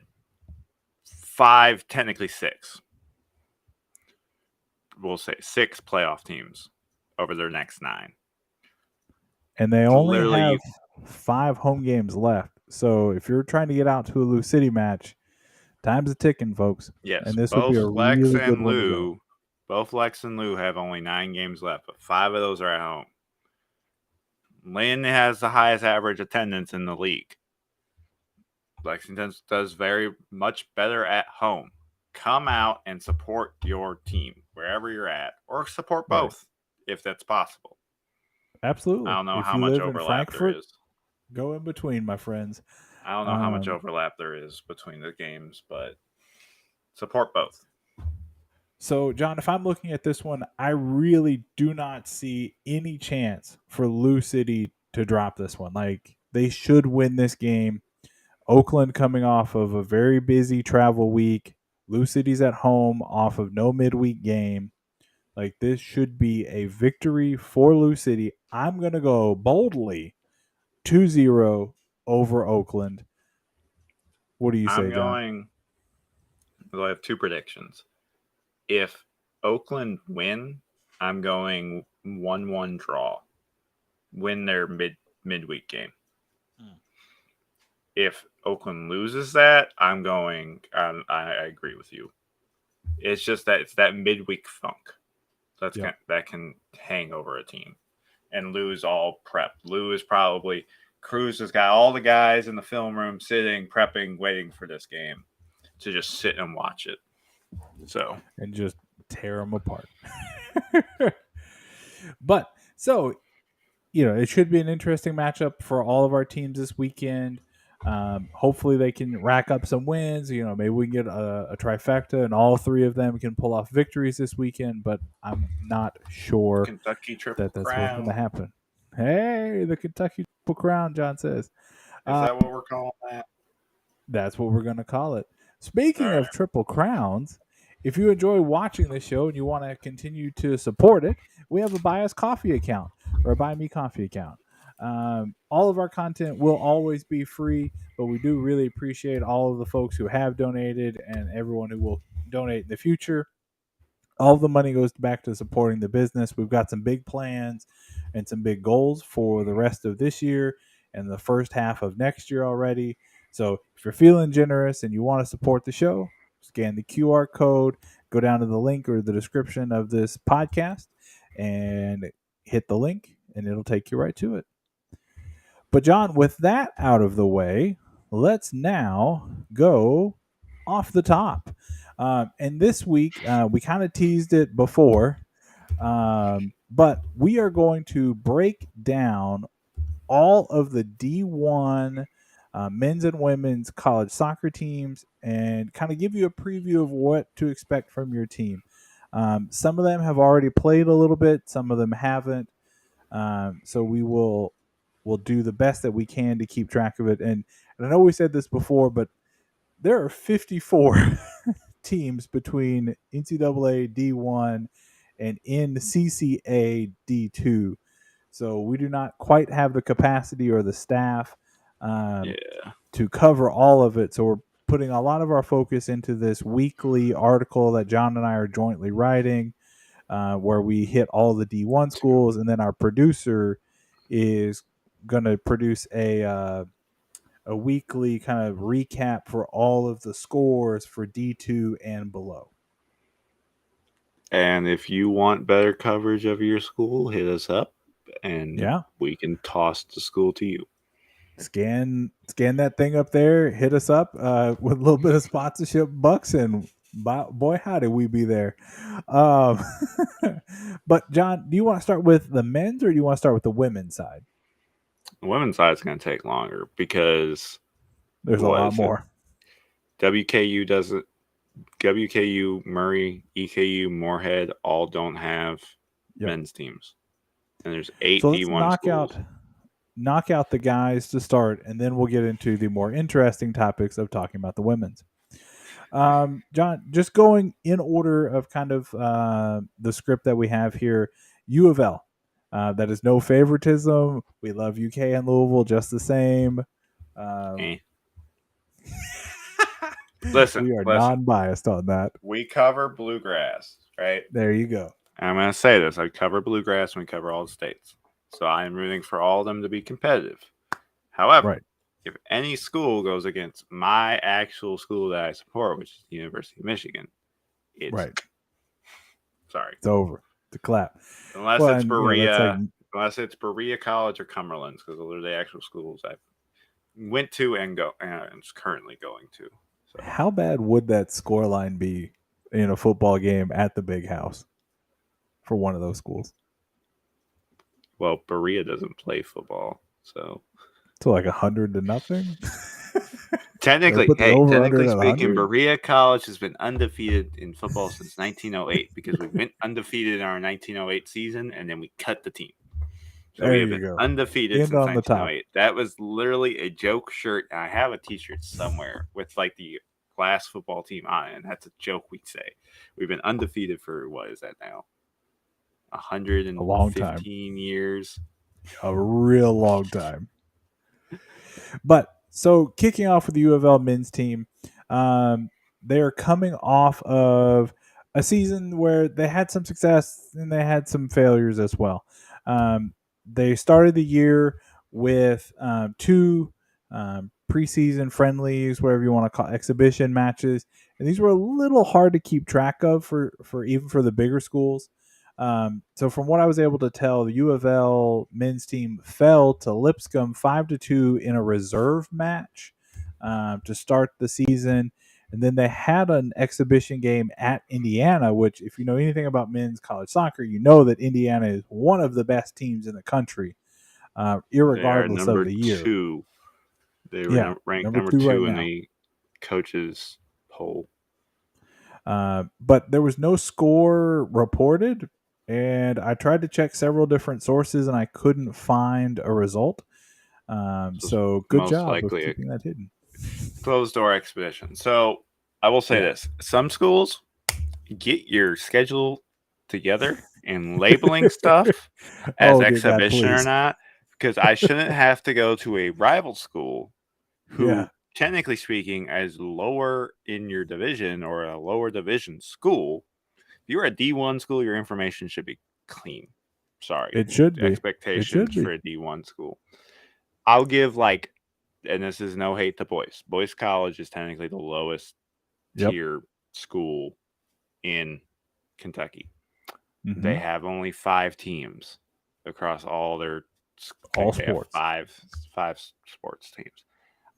5, technically 6. We'll say 6 playoff teams over their next 9. And they only Literally, have 5 home games left. So if you're trying to get out to a Lou City match, time's a ticking, folks. yes, And this would be a really good one to go. Both Lex and Lou have only 9 games left, but 5 of those are at home. Lynn has the highest average attendance in the league. Lexington does very much better at home. Come out and support your team wherever you're at, or support Right. both if that's possible. I Absolutely. don't know If how you much live in overlap there Frankfort, is. go in between, my friends. I don't know how much Um, overlap there is between the games, but support both. So, John, if I'm looking at this one, I really do not see any chance for Lou City to drop this one. Like, they should win this game. Oakland coming off of a very busy travel week. Lou City's at home off of no midweek game. Like, this should be a victory for Lou City. I'm going to go boldly 2-0 over Oakland. What do you I'm say, John? going. Well, I have 2 predictions. If Oakland win, I'm going 1-1 draw. Win their midweek game. If Oakland loses that, I'm going. I agree with you. It's just that it's that midweek funk that can hang over a team, and Lou's all prepped. Lou is probably Cruz has got all the guys in the film room sitting, prepping, waiting for this game to just sit and watch it. So And just tear them apart. But so it should be an interesting matchup for all of our teams this weekend. Hopefully, they can rack up some wins. Maybe we can get a trifecta, and all 3 of them can pull off victories this weekend. But I'm not sure Kentucky Triple that that's what's going to Crown. happen. Hey, the Kentucky Triple Crown, John says. Is Uh, that what we're calling that? That's what we're going to call it. Speaking All of right. Triple Crowns, if you enjoy watching the show and you want to continue to support it, we have a Buy Us Coffee account or a Buy Me Coffee account. All of our content will always be free, but we do really appreciate all of the folks who have donated and everyone who will donate in the future. All the money goes back to supporting the business. We've got some big plans and some big goals for the rest of this year and the first half of next year already. So if you're feeling generous and you want to support the show, scan the QR code, go down to the link or the description of this podcast and hit the link, and it'll take you right to it. But, John, with that out of the way, let's now go off the top. And this week, we kind of teased it before, but we are going to break down all of the D1 men's and women's college soccer teams and kind of give you a preview of what to expect from your team. Some of them have already played a little bit, some of them haven't. So we'll do the best that we can to keep track of it. And I know we said this before, but there are 54 teams between NCAA D1 and NCCA D2. So we do not quite have the capacity or the staff Yeah. to cover all of it. So we're putting a lot of our focus into this weekly article that John and I are jointly writing, where we hit all the D1 schools, and then our producer is going to produce a weekly kind of recap for all of the scores for D2 and below. And if you want better coverage of your school, hit us up and Yeah. we can toss the school to you. Scan that thing up there, hit us up with a little bit of sponsorship bucks, and boy howdy we be there. um, but John, do you want to start with the men's or do you want to start with the women's side? The women's side is going to take longer because There's a what lot is it? more. WKU doesn't. WKU, Murray, EKU, Moorhead all don't have men's teams, and there's 8 So let's D1 schools. knock out the guys to start, and then we'll get into the more interesting topics of talking about the women's. John, just going in order of kind of the script that we have here, U of L. That is no favoritism. We love UK and Louisville just the same. Eh. Listen, we are non-biased on that. We cover bluegrass, right? There you go. And I'm going to say this. I cover bluegrass and we cover all the states. So I am rooting for all of them to be competitive. However, if any school goes against my actual school that I support, which is the University of Michigan, it's sorry. It's over. The clap. Unless it's Berea, unless it's Berea College or Cumberland's, because those are the actual schools I went to and am currently going to. So. How bad would that scoreline be in a football game at the Big House for one of those schools? Well, Berea doesn't play football, so like 100-0. Technically speaking, Berea College has been undefeated in football since 1908 because we went undefeated in our 1908 season and then we cut the team. So there we have been undefeated since 1908. That was literally a joke shirt. I have a T-shirt somewhere with like the class football team on it, and that's a joke we say. We've been undefeated for what is that now? 115 years. A real long time. But so kicking off with the U of L men's team, they're coming off of a season where they had some success and they had some failures as well. They started the year with 2 preseason friendlies, whatever you want to call exhibition matches, and these were a little hard to keep track of for even for the bigger schools. So from what I was able to tell, the U of L men's team fell to Lipscomb 5-2 in a reserve match to start the season. And then they had an exhibition game at Indiana, which if you know anything about men's college soccer, you know that Indiana is one of the best teams in the country, irregardless of the year. 2. They were ranked number 2 right in the coaches poll. But there was no score reported. And I tried to check several different sources and I couldn't find a result. This was So good most job of likely a keeping that hidden. closed door expedition. So I will say Yeah. this: some schools get your schedule together and labeling stuff as Oh dear God, exhibition or please. not, because I shouldn't have to go to a rival school Yeah, who, technically speaking, is lower in your division or a lower division school. If you're a D1 school, your information should be clean. Sorry, it should be. It should expectations be. for a D1 school. I'll give like, and this is no hate to boys. Boys College is technically the lowest Yep. tier school in Kentucky. They Hmm. have only 5 teams across all their. I All think they have sports. five sports teams.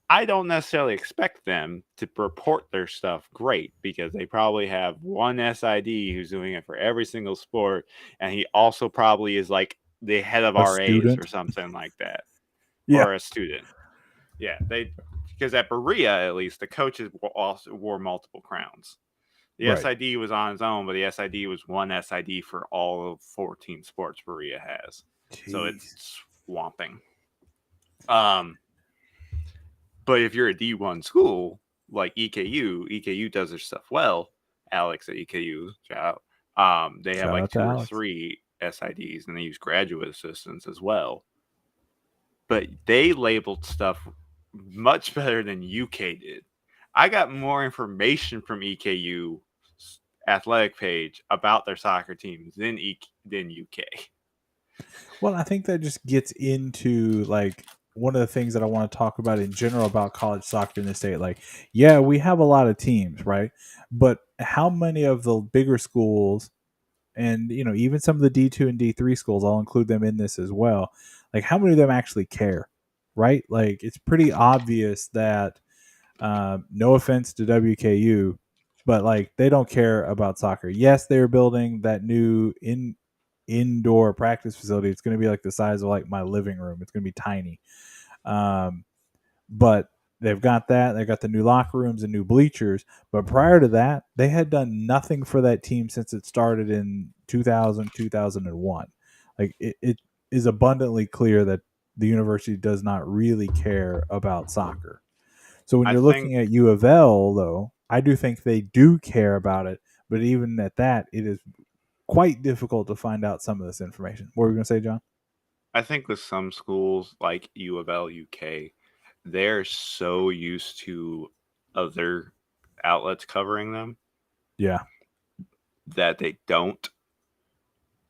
I don't necessarily expect them to report their stuff great because they probably have one SID who's doing it for every single sport, and he also probably is like the head of A RAs or student. something like that, Yeah. or a student. Yeah, they because at Berea at least the coaches also wore multiple crowns. The Right. SID was on his own, but the SID was one SID for all of 14 sports Berea has, so it's Jeez. swamping. Um, But if you're a D1 school like EKU does their stuff well. Alex at EKU, shout out. They have Shout like out to 2 or 3 SIDs, and they use graduate assistants as well. But they labeled stuff much better than UK did. I got more information from EKU athletic page about their soccer teams than UK. Well, I think that just gets into like one of the things that I want to talk about in general about college soccer in the state. Like, yeah, we have a lot of teams, right? But how many of the bigger schools and even some of the D2 and D3 schools, I'll include them in this as well. Like, how many of them actually care, right? Like, it's pretty obvious that no offense to WKU, but like they don't care about soccer. Yes, they're building that new indoor practice facility. It's going to be like the size of like my living room. It's going to be tiny. Um, but they've got that. They've got the new locker rooms and new bleachers. But prior to that, they had done nothing for that team since it started in 2000, 2001. Like it is abundantly clear that the university does not really care about soccer. So when I you're think looking at U of L, though, I do think they do care about it. But even at that, it is quite difficult to find out some of this information. What were you going to say, John? I think with some schools like U of L, UK, they're so used to other outlets covering them Yeah. that they don't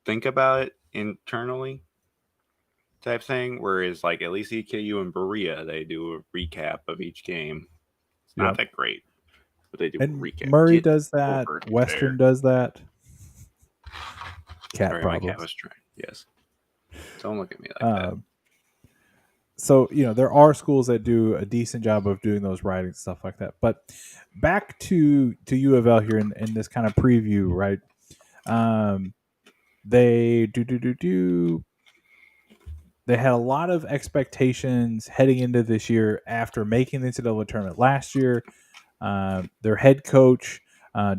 think about it internally type thing. Whereas like at least EKU and Berea, they do a recap of each game. It's not Yep. that great, but they do a And recap. Murray Get does that. over Western there. does that. Cat Sorry, my cat problems. was trying. Yes. Don't look at me like that. Um, so there are schools that do a decent job of doing those writings stuff like that. But back to U of L here in this kind of preview, right? Um, they do. They had a lot of expectations heading into this year after making the NCAA tournament last year. Their head coach,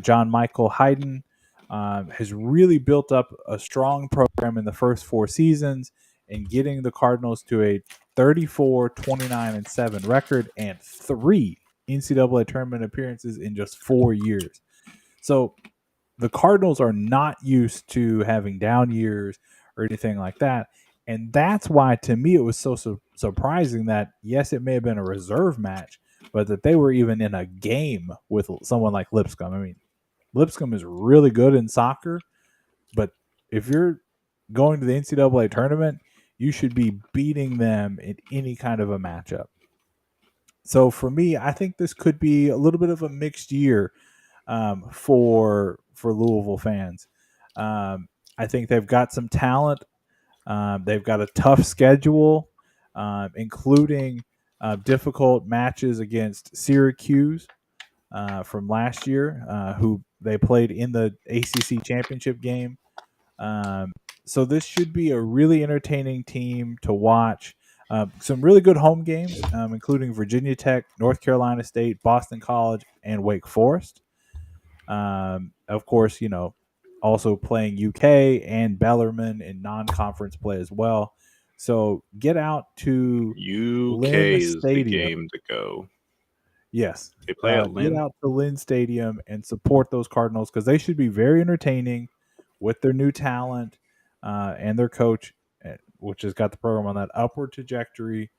John Michael Hayden, has really built up a strong program in the first 4 seasons and getting the Cardinals to a 34, 29, and 7 record and 3 NCAA tournament appearances in just 4 years. So the Cardinals are not used to having down years or anything like that. And that's why, to me, it was so surprising that, yes, it may have been a reserve match, but that they were even in a game with someone like Lipscomb. I mean, Lipscomb is really good in soccer, but if you're going to the NCAA tournament, you should be beating them in any kind of a matchup. So for me, I think this could be a little bit of a mixed year for Louisville fans. I think they've got some talent. They've got a tough schedule, including difficult matches against Syracuse from last year, who they played in the ACC championship game. Um, so this should be a really entertaining team to watch. Some really good home games, including Virginia Tech, North Carolina State, Boston College, and Wake Forest. Of course, also playing UK and Bellarmine in non-conference play as well. So get out to Lynn UK is the Stadium. game to go. Yes. They play at Get Lynn. out to Lynn Stadium and support those Cardinals because they should be very entertaining with their new talent and their coach, which has got the program on that upward trajectory,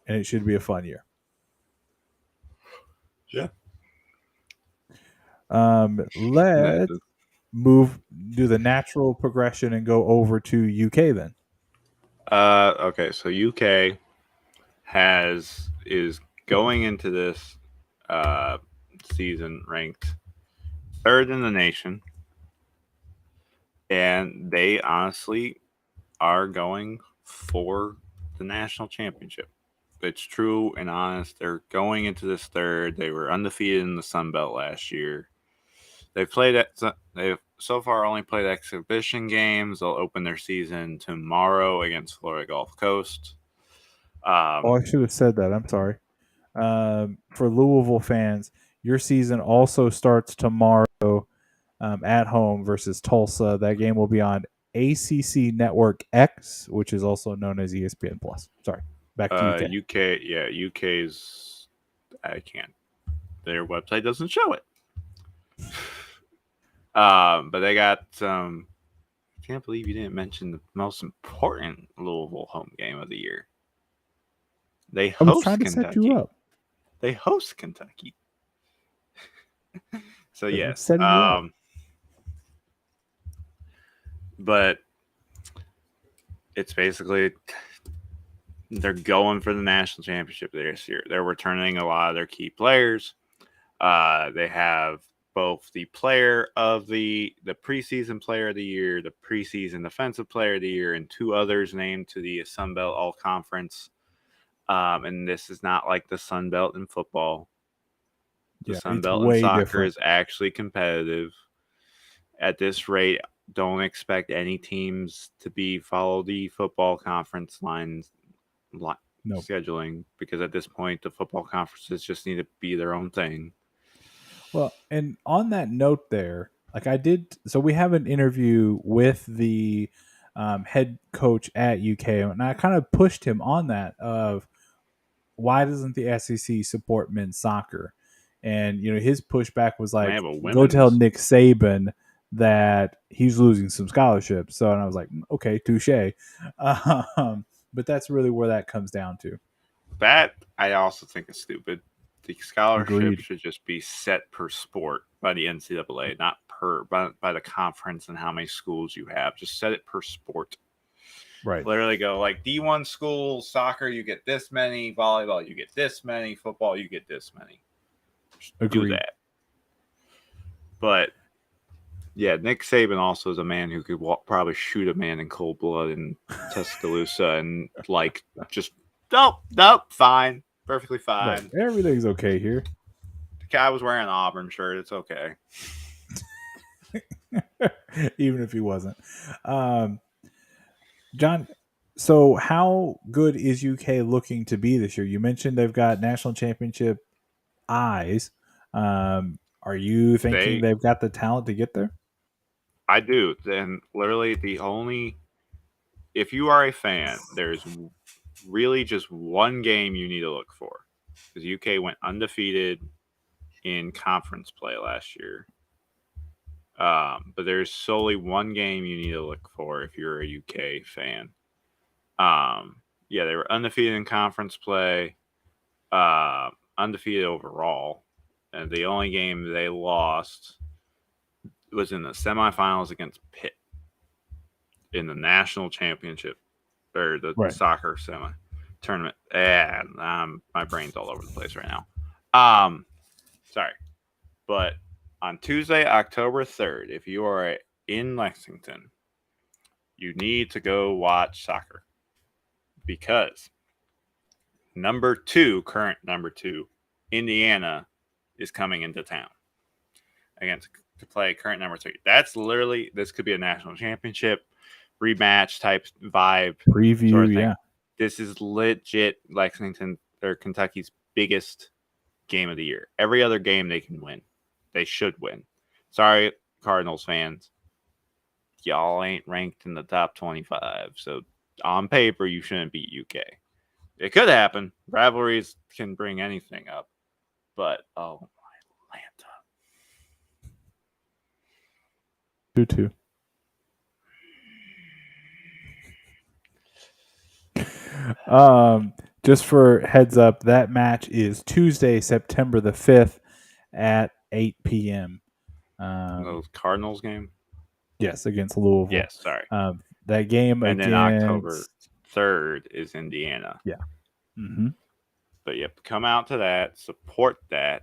and it should be a fun year. Yeah. Let's do the natural progression and go over to UK then. Okay, so UK is going into this uh, season ranked third in the nation, and they honestly are going for the national championship. It's true and honest. They're going into this third. They were undefeated in the Sun Belt last year. They've so far only played exhibition games. They'll open their season tomorrow against Florida Gulf Coast. Oh, I should have said that. I'm sorry. For Louisville fans, your season also starts tomorrow at home versus Tulsa. That game will be on ACC Network X, which is also known as ESPN Plus. Sorry, back to UK. UK, yeah, UK's. I can't. Their website doesn't show it. But they got. I can't believe you didn't mention the most important Louisville home game of the year. They I was trying host to set you Kentucky. up. They host Kentucky. So I'm yes, setting you up. but it's basically they're going for the national championship this year. They're returning a lot of their key players. They have both the player of the preseason player of the year, the preseason defensive player of the year, and two others named to the Sun Belt All Conference. And this is not like the Sun Belt in football. The Sun It's Belt in way soccer different. is actually competitive. At this rate, don't expect any teams to follow the football conference scheduling, because at this point the football conferences just need to be their own thing. Well, and on that note, there, like I did, so we have an interview with the head coach at UK, and I kind of pushed him on that of why doesn't the SEC support men's soccer? And his pushback was They like, have a go tell women's. Nick Saban that he's losing some scholarships. So, and I was like, okay, touche. But that's really where that comes down to. That I also think is stupid. The scholarship Agreed. should just be set per sport by the NCAA, not by the conference and how many schools you have. Just set it per sport. Right. Literally go like D1 schools, soccer, you get this many, volleyball, you get this many, football, you get this many. Just do Agreed. that. But yeah, Nick Saban also is a man who could probably shoot a man in cold blood in Tuscaloosa and like just nope, fine, perfectly fine. Right. Everything's okay here. The guy was wearing an Auburn shirt. It's okay. Even if he wasn't. John, so how good is UK looking to be this year? You mentioned they've got national championship eyes. Are you thinking they've got the talent to get there? I do. Then literally if you are a fan, there's really just one game you need to look for, because UK went undefeated in conference play last year. But there's solely one game you need to look for if you're a UK fan. Yeah, they were undefeated in conference play, undefeated overall, and the only game they lost was in the semifinals against Pitt in the national championship or the soccer semi tournament. My brain's all over the place right now. Sorry, but on Tuesday, October 3rd, if you are in Lexington, you need to go watch soccer, because current number two, Indiana, is coming into town to play current number 3. That's literally, this could be a national championship rematch type vibe preview sort of thing. Yeah, this is legit Lexington or Kentucky's biggest game of the year. Every other game they can win, they should win. Sorry, Cardinals fans, y'all ain't ranked in the top 25, so on paper, you shouldn't beat UK. It could happen. Rivalries can bring anything up. But, oh, my Atlanta. 2-2. Just for heads up, that match is Tuesday, September the 5th at 8 p.m. The Cardinals game? Yes, against Louisville. Yes, sorry. That game And then October against 3rd is Indiana. Yeah. Mm-hmm. But you have to come out to that, support that.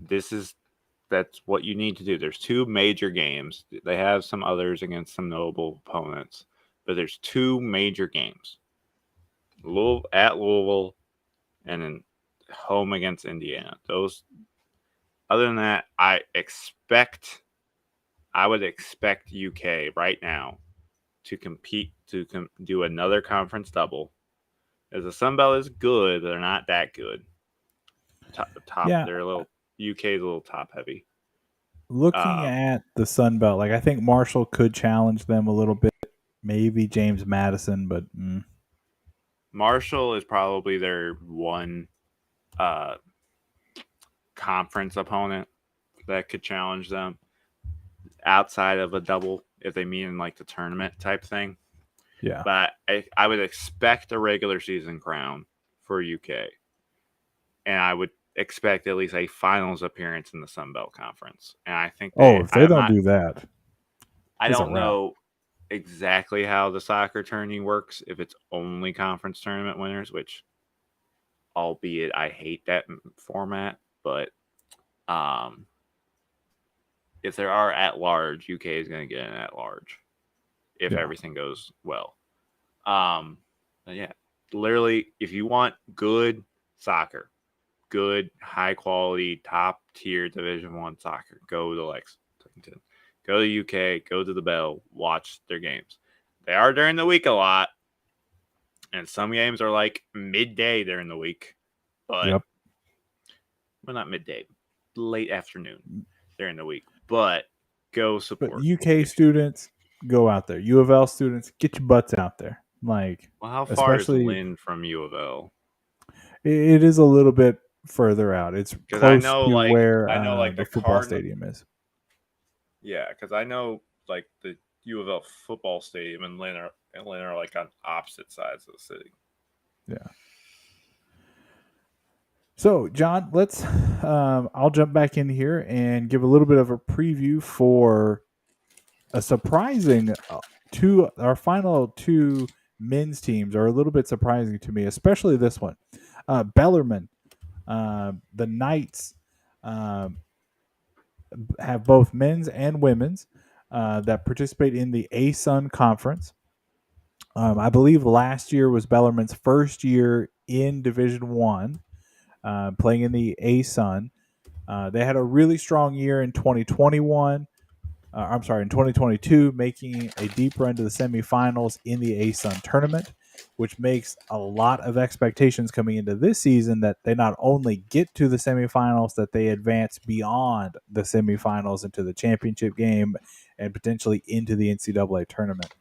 That's what you need to do. There's two major games. They have some others against some notable opponents, but there's two major games. At Louisville and then home against Indiana. Those other than that, I would expect UK right now to compete to do another conference double. As the Sun Belt is good, they're not that good. Yeah. They're UK's a little top heavy. Looking at the Sun Belt, like I think Marshall could challenge them a little bit. Maybe James Madison, but Marshall is probably their one conference opponent that could challenge them outside of a double if they meet in like the tournament type thing. Yeah. But I would expect a regular season crown for UK. And I would expect at least a finals appearance in the Sun Belt Conference. And I think if they don't do that, I don't know exactly how the soccer tourney works, if it's only conference tournament winners, which albeit I hate that format, but if there are at large, UK is going to get an at large if everything goes well. Yeah, literally, if you want good soccer, good high quality top tier Division 1 soccer, go to Lexington, go to UK, go to the Bell, watch their games. They are during the week a lot, and some games are like midday during the week, but well, not midday, late afternoon during the week. But go support. But UK students, go out there. U of L students, get your butts out there. Like, well, how far is Lynn from U of L? It is a little bit further out. It's close to where the football stadium is. Yeah, because I know like the U of L football stadium and Lynn are like on opposite sides of the city. Yeah. So, John, let's. I'll jump back in here and give a little bit of a preview for a surprising our final two men's teams are a little bit surprising to me, especially this one. Bellarmine, the Knights have both men's and women's that participate in the ASUN conference. I believe last year was Bellarmine's first year in Division One, playing in the ASUN. They had a really strong year in 2021. In 2022, making a deep run to the semifinals in the ASUN tournament, which makes a lot of expectations coming into this season that they not only get to the semifinals, that they advance beyond the semifinals into the championship game and potentially into the NCAA tournament.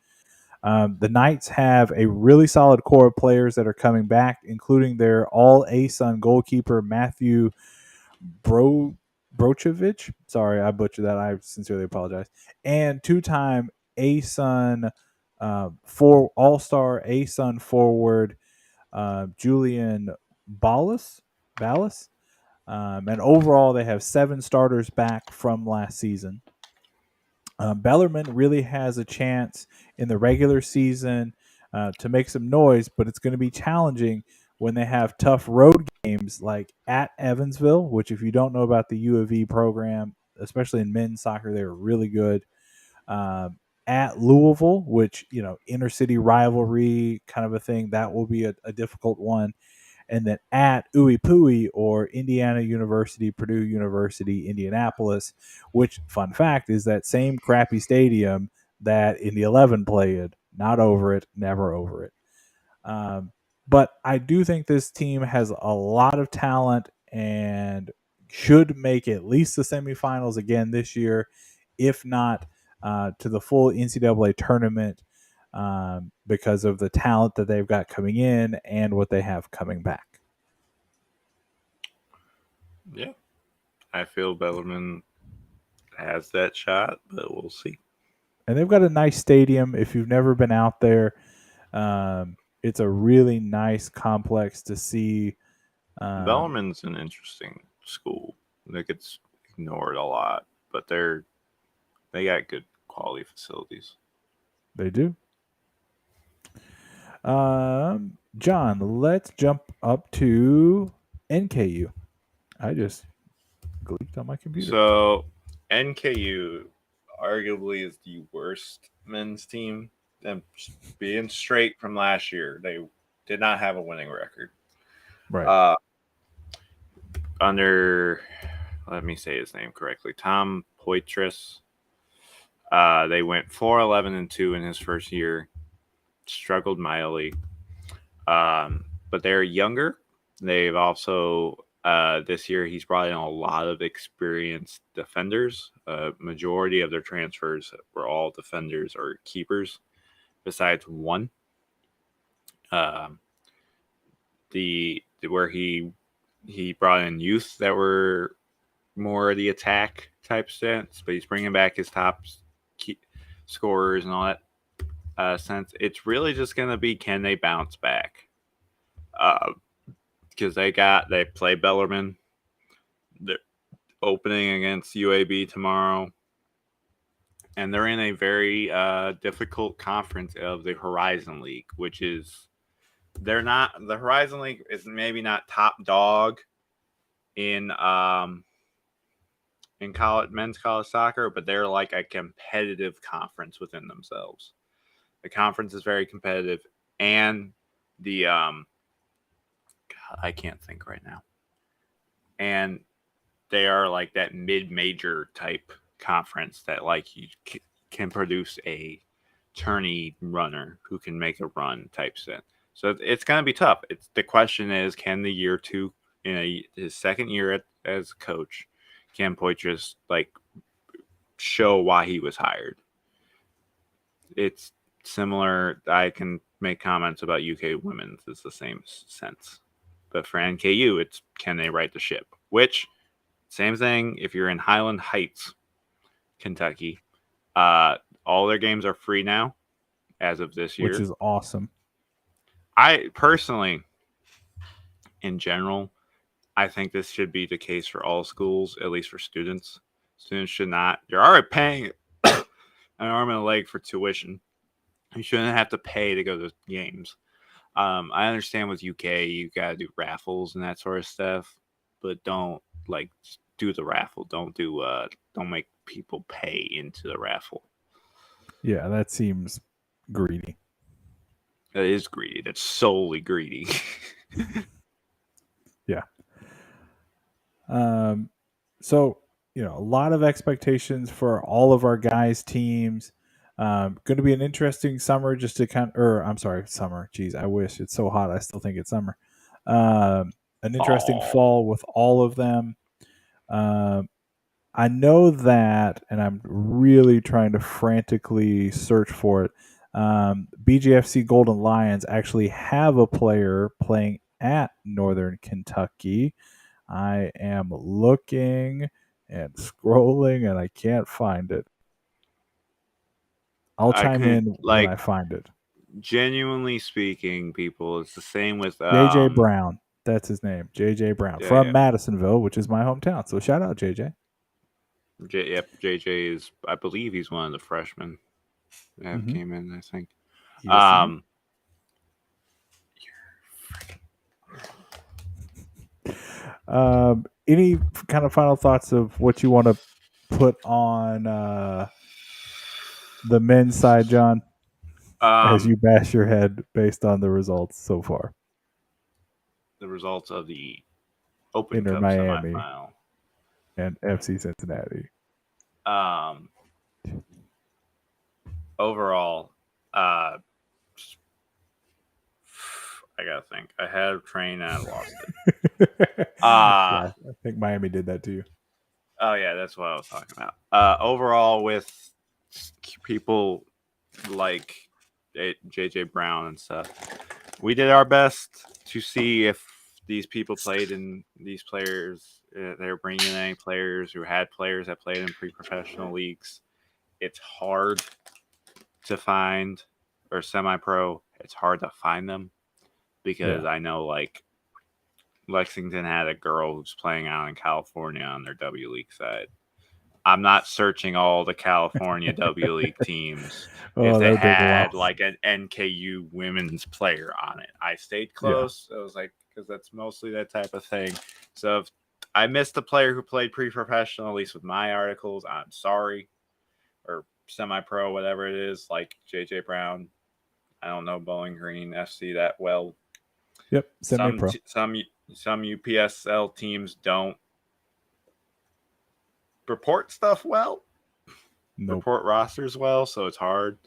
The Knights have a really solid core of players that are coming back, including their all ASUN goalkeeper, Matthew Brochevich. Sorry, I butchered that. I sincerely apologize. And two-time ASUN all-star ASUN forward Julian Ballas. And overall, they have 7 starters back from last season. Bellarmine really has a chance in the regular season to make some noise, but it's going to be challenging when they have tough road games like at Evansville, which if you don't know about the U of E program, especially in men's soccer, they're really good. At Louisville, which, inner city rivalry kind of a thing, that will be a difficult one. And then at Uipui or Indiana University, Purdue University, Indianapolis, which, fun fact, is that same crappy stadium that Indy 11 played. Not over it, never over it. But I do think this team has a lot of talent and should make at least the semifinals again this year, if not to the full NCAA tournament. because of the talent that they've got coming in and what they have coming back. Yeah, I feel Bellarmine has that shot, but we'll see. And they've got a nice stadium. If you've never been out there, it's a really nice complex to see. Bellarmine's an interesting school. That gets ignored a lot, but they got good quality facilities. They do. John, let's jump up to NKU. I just gleeked on my computer. So NKU arguably is the worst men's team. And being straight from last year, they did not have a winning record. Right. Under, let me say his name correctly, Tom Poitras. They went 4-11-2 in his first year. Struggled mightily. But they're younger. They've also this year he's brought in a lot of experienced defenders. Majority of their transfers were all defenders or keepers, besides one. The where he brought in youth that were more of the attack type stance, but he's bringing back his top scorers and all that sense. It's really just going to be, can they bounce back? Because they play Bellarmine. They're opening against UAB tomorrow, and they're in a very difficult conference of the Horizon League, which is the Horizon League is maybe not top dog in men's college soccer, but they're like a competitive conference within themselves. The conference is very competitive, and the God, I can't think right now. And they are like that mid-major type conference that like you can produce a tourney runner who can make a run type set. So it's going to be tough. The question is, can the year two in his second year as coach, can Poitras like show why he was hired? It's similar. I can make comments about UK women's. It's the same sense. But for NKU, it's can they right the ship? Which, same thing if you're in Highland Heights, Kentucky. All their games are free now as of this year. Which is awesome. I personally, in general, I think this should be the case for all schools, at least for students. Students should not. You're already paying an arm and a leg for tuition. You shouldn't have to pay to go to games. I understand with UK, you got to do raffles and that sort of stuff, but don't like do the raffle. Don't make people pay into the raffle. Yeah, that seems greedy. That is greedy. That's solely greedy. Yeah. So, a lot of expectations for all of our guys' teams. Going to be an interesting summer just to I'm sorry, summer. Jeez, I wish it's so hot. I still think it's summer. An interesting fall with all of them. I know that, and I'm really trying to frantically search for it. BGFC Golden Lions actually have a player playing at Northern Kentucky. I am looking and scrolling, and I can't find it. I'll chime in when I find it. Genuinely speaking, people, it's the same with JJ Brown. That's his name, JJ Brown, from yeah. Madisonville, which is my hometown. So shout out, JJ. Yep, JJ is. I believe he's one of the freshmen that came in. I think. Yes, any kind of final thoughts of what you want to put on the men's side, John, as you bash your head based on the results so far? The results of the Open Inter Cup Miami semifinal and FC Cincinnati. Overall, I gotta think. I had a train and I lost it. Yeah, I think Miami did that to you. Oh yeah, that's what I was talking about. Overall, with people like JJ Brown and stuff. We did our best to see if these people played in these players. They're bringing in any players who had players that played in pre-professional leagues. It's hard to find, or semi-pro. It's hard to find them because I know like Lexington had a girl who's playing out in California on their W League side. I'm not searching all the California W League teams if Oh, that they would take a while. had like an NKU women's player on it. I stayed Yeah. close. I was like, because that's mostly that type of thing. So if I missed a player who played pre-professional, at least with my articles, I'm sorry, or semi-pro, whatever it is, like JJ Brown. I don't know Bowling Green FC that well. Yep, semi-pro. Some UPSL teams don't report stuff well. Nope. Report rosters well, so it's hard.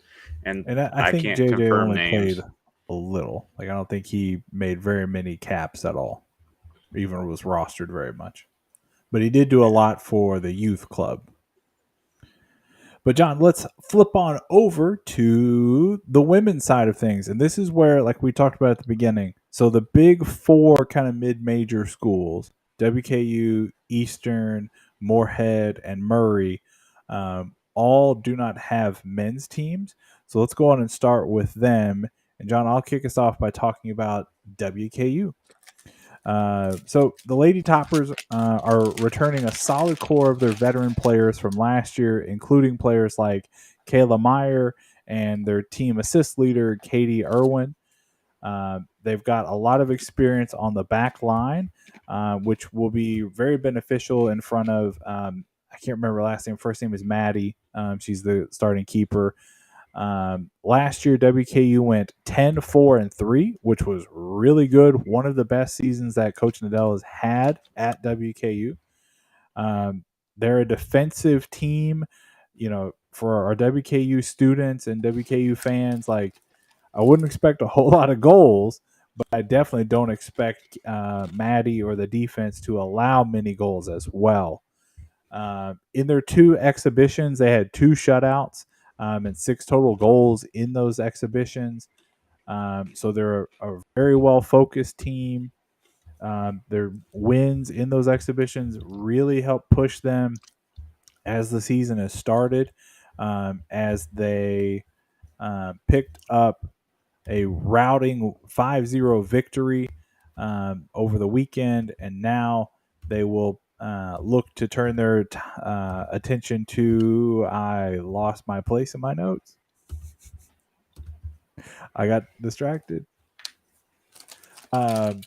And I think can't JJ confirm only names. played a little. Like I don't think he made very many caps at all, even was rostered very much. But he did do a lot for the youth club. But John, let's flip on over to the women's side of things. And this is where, like we talked about at the beginning, so the big four kind of mid-major schools, WKU, Eastern, Moorhead, and Murray, all do not have men's teams. So let's go on and start with them. And John, I'll kick us off by talking about WKU. So the Lady Toppers are returning a solid core of their veteran players from last year, including players like Kayla Meyer and their team assist leader, Katie Irwin. They've got a lot of experience on the back line, which will be very beneficial in front of, I can't remember her last name. First name is Maddie. She's the starting keeper. Last year, WKU went 10-4-3, which was really good. One of the best seasons that Coach Nadell has had at WKU. They're a defensive team. You know, for our WKU students and WKU fans, like I wouldn't expect a whole lot of goals, but I definitely don't expect Maddie or the defense to allow many goals as well. In their two exhibitions, they had two shutouts and 6 total goals in those exhibitions. So they're a very well focused team. Their wins in those exhibitions really help push them as the season has started, as they picked up a routing 5-0 victory over the weekend, and now they will look to turn their attention to. I lost my place in my notes. I got distracted. Coming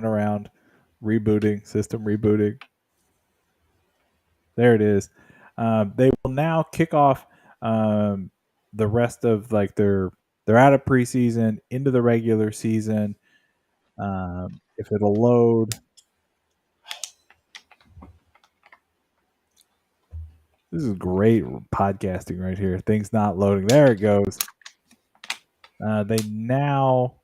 around, rebooting, system rebooting. There it is. They will now kick off the rest of like they're out of preseason into the regular season. If it'll load, this is great podcasting right here. Things not loading. There it goes. They now,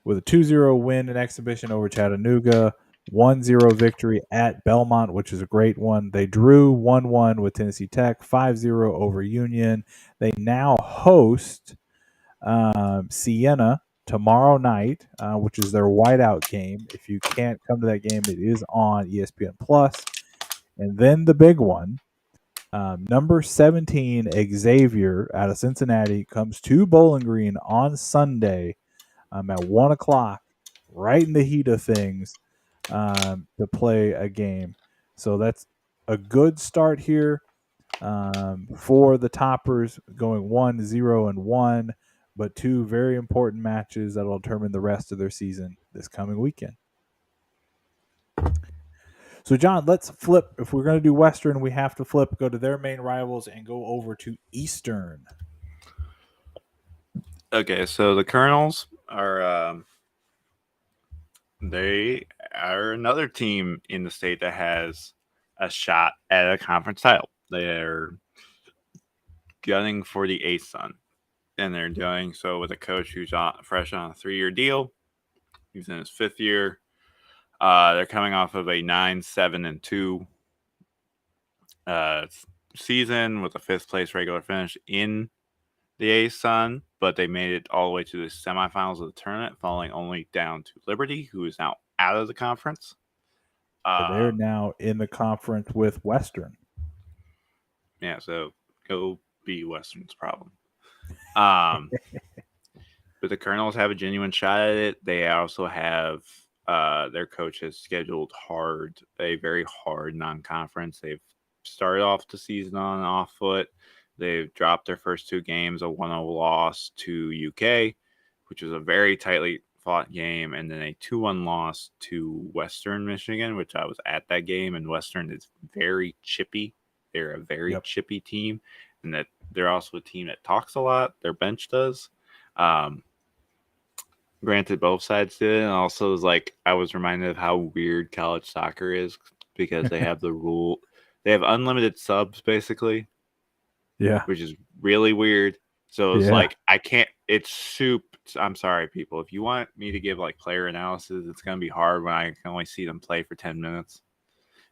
with a 2-0 win in exhibition over Chattanooga, 1-0 victory at Belmont, which is a great one. They drew 1-1 with Tennessee Tech, 5-0 over Union. They now host Siena tomorrow night, which is their whiteout game. If you can't come to that game, it is on ESPN Plus. And then the big one, number 17 Xavier out of Cincinnati comes to Bowling Green on Sunday at 1 o'clock, right in the heat of things, to play a game. So that's a good start here for the Toppers, going 1-0-1, but two very important matches that will determine the rest of their season this coming weekend. So, John, let's flip. If we're going to do Western, we have to flip, go to their main rivals, and go over to Eastern. Okay, so the Colonels are they are another team in the state that has a shot at a conference title. They're gunning for the ASUN, and they're doing so with a coach who's fresh on a 3-year deal. He's in his 5th year. They're coming off of a 9-7-2 season with a 5th place regular finish in the A Sun, but they made it all the way to the semifinals of the tournament, falling only down to Liberty, who is now out of the conference. They're now in the conference with Western. Yeah, so go be Western's problem. But the Colonels have a genuine shot at it. They also have their coach has scheduled a very hard non-conference. They've started off the season on an off foot. They've dropped their first 2 games, a 1-0 loss to UK, which was a very tightly fought game, and then a 2-1 loss to Western Michigan, which I was at that game, and Western is very chippy. They're a very chippy team, and that they're also a team that talks a lot. Their bench does. Granted, both sides did, and also was like I was reminded of how weird college soccer is because they have they have unlimited subs basically, Yeah. which is really weird. So it's Yeah. like I can't. It's soup. I'm sorry, people. If you want me to give like player analysis, it's gonna be hard when I can only see them play for 10 minutes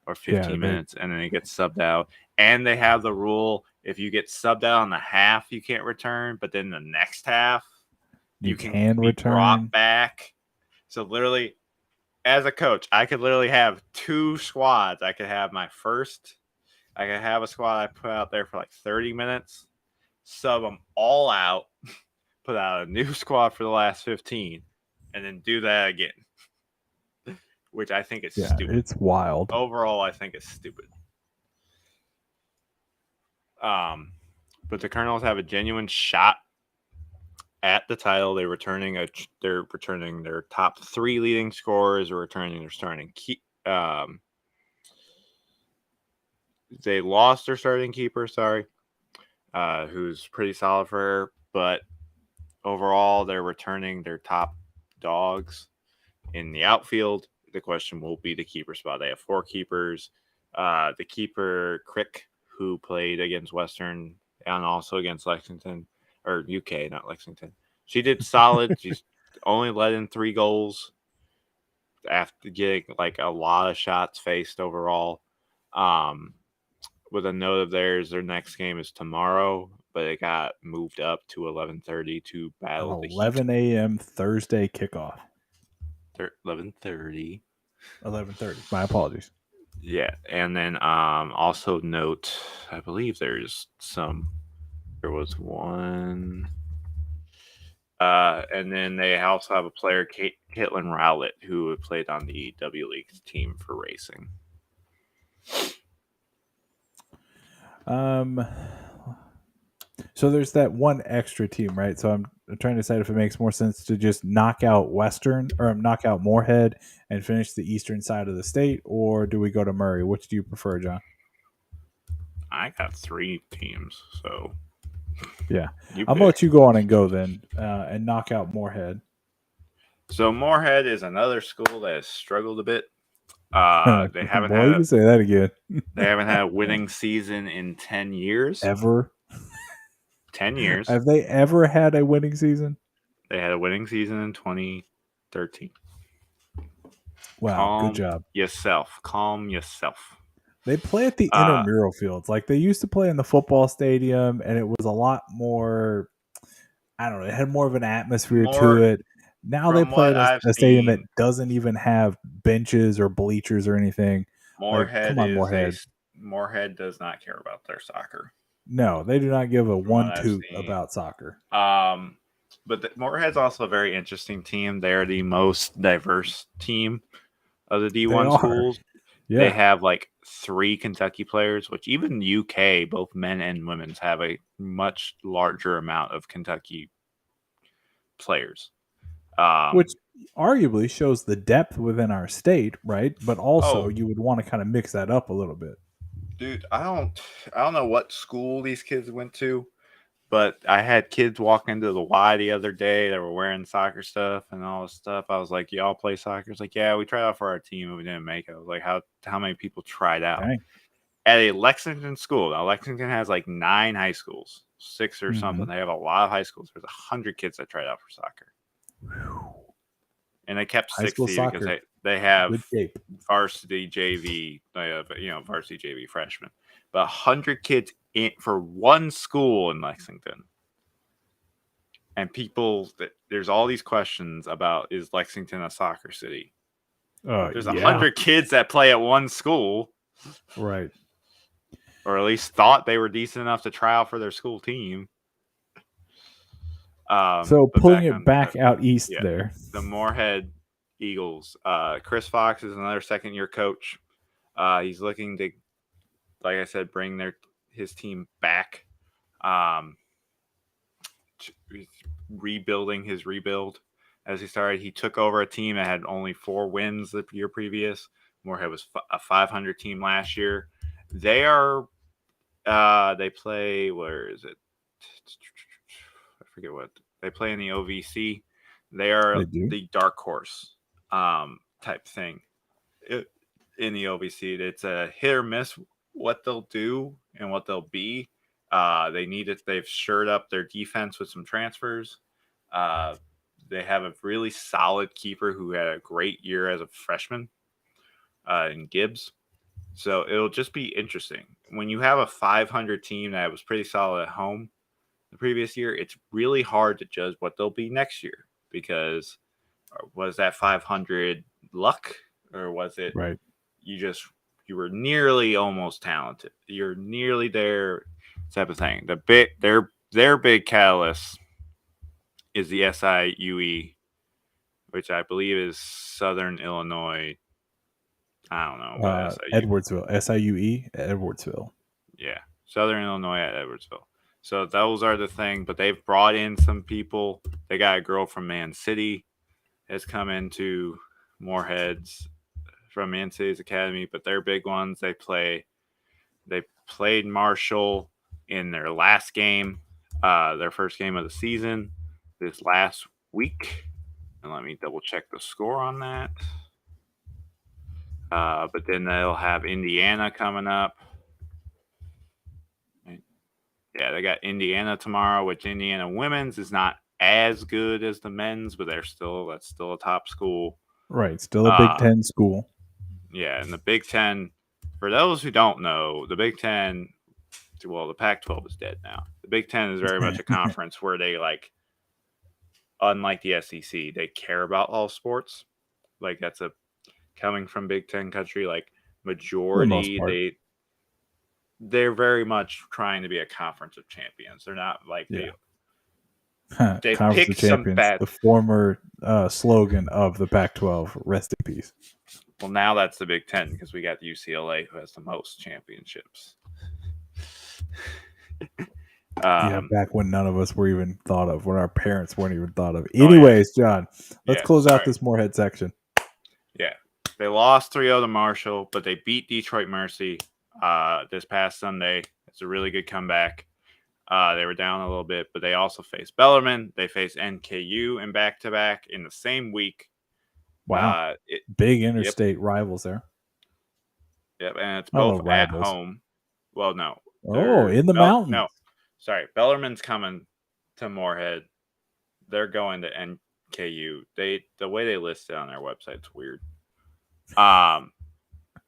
or 15 minutes, and then it gets subbed out. And they have the rule: if you get subbed out on the half, you can't return. But then the next half, you can be return. brought back. So literally, as a coach, I could literally have 2 squads. I could have a squad I put out there for like 30 minutes, sub them all out, put out a new squad for the last 15, and then do that again. Which I think is stupid. It's wild. Overall, I think it's stupid. But the Colonels have a genuine shot at the title. They're returning their top 3 leading scorers. They're returning their starting they lost their starting keeper, who's pretty solid for her, but overall they're returning their top dogs in the outfield. The question will be the keeper spot. They have 4 keepers. The keeper Crick, who played against Western and also against Lexington, or UK, not Lexington. She did solid. She's only let in 3 goals after getting like a lot of shots faced overall. With a note of theirs, their next game is tomorrow, but it got moved up to 11:30 to battle the Heat. 11 a.m. Thursday kickoff. 11:30. 11:30. My apologies. Yeah, and then also note, I believe there was one. And then they also have a player, Caitlin Rowlett, who played on the W League team for racing. So there's that one extra team, right? So I'm trying to decide if it makes more sense to just knock out Western or knock out Moorhead and finish the eastern side of the state, or do we go to Murray? Which do you prefer, John? I got 3 teams, so yeah, I'm gonna let you go on and go then, and knock out Moorhead. So Moorhead is another school that has struggled a bit. They haven't you can say that again. They haven't had a winning season in 10 years. Ever? 10 years. Have they ever had a winning season? They had a winning season in 2013. Wow, good job. Calm yourself. They play at the intramural fields. Like they used to play in the football stadium, and it was a lot more, I don't know, it had more of an atmosphere to it. Now they play at a stadium that doesn't even have benches or bleachers or anything. Moorhead Moorhead does not care about their soccer. No, they do not give a one-toot about soccer. But Moorhead's also a very interesting team. They're the most diverse team of the D1 schools. Yeah. They have like 3 Kentucky players, which even UK, both men and women's, have a much larger amount of Kentucky players. Which arguably shows the depth within our state, right? But also you would want to kind of mix that up a little bit. Dude, I don't know what school these kids went to, but I had kids walk into the Y the other day that were wearing soccer stuff and all this stuff. I was like, y'all play soccer? It's like, yeah, we tried out for our team and we didn't make it. I was like, how many people tried out? Dang. At a Lexington school. Now, Lexington has like 9 high schools, 6 or something. They have a lot of high schools. There's 100 kids that tried out for soccer. And they kept 60 because they have varsity JV, varsity JV freshmen. but 100 kids for one school in Lexington. And there's all these questions about, is Lexington a soccer city? There's 100 kids that play at one school. Right. Or at least thought they were decent enough to try out for their school team. So pulling it back out east there. The Moorhead Eagles. Chris Fox is another second-year coach. He's looking to, like I said, bring his team back. He's rebuilding his rebuild. As he started, he took over a team that had only 4 wins the year previous. Moorhead was a 500 team last year. They play, where is it? I forget what. They play in the OVC. They are the dark horse type thing in the OVC. It's a hit or miss what they'll do and what they'll be. They've shored up their defense with some transfers. They have a really solid keeper who had a great year as a freshman in Gibbs. So it'll just be interesting. When you have a 500 team that was pretty solid at home the previous year, it's really hard to judge what they'll be next year, because was that 500 luck, or was it right? You were nearly almost talented. You're nearly there type of thing. Their big catalyst is the SIUE, which I believe is Southern Illinois. I don't know. Edwardsville. SIUE, Edwardsville. Yeah. Southern Illinois at Edwardsville. So those are the thing, but they've brought in some people. They got a girl from Man City has come into Moorhead's from Man City's academy, but they're big ones. They played Marshall in their last game, their first game of the season this last week. And let me double check the score on that. But then they'll have Indiana coming up. Yeah, they got Indiana tomorrow, which Indiana women's is not as good as the men's, but that's still a top school. Right, still a Big Ten school. Yeah, and the Big Ten, for those who don't know, the Big Ten, well, the Pac-12 is dead now. The Big Ten is very much a conference where they, unlike the SEC, they care about all sports. That's coming from Big Ten country, majority, they're very much trying to be a conference of champions. They're not they picked some bad. The former slogan of the Pac-12. Rest in peace. Well, now that's the Big Ten, because we got UCLA, who has the most championships. Back when none of us were even thought of, when our parents weren't even thought of. Anyways, John, let's close out this Moorhead section. Yeah. They lost 3-0 to Marshall, but they beat Detroit Mercy this past Sunday. It's a really good comeback. They were down a little bit, but they also faced Bellarmine. They faced NKU in back-to-back in the same week. Wow. Big interstate rivals there. Yep, and it's both at home. Well, no. In the mountains. No. Sorry. Bellarmine's coming to Moorhead. They're going to NKU. The way they list it on their website's weird. But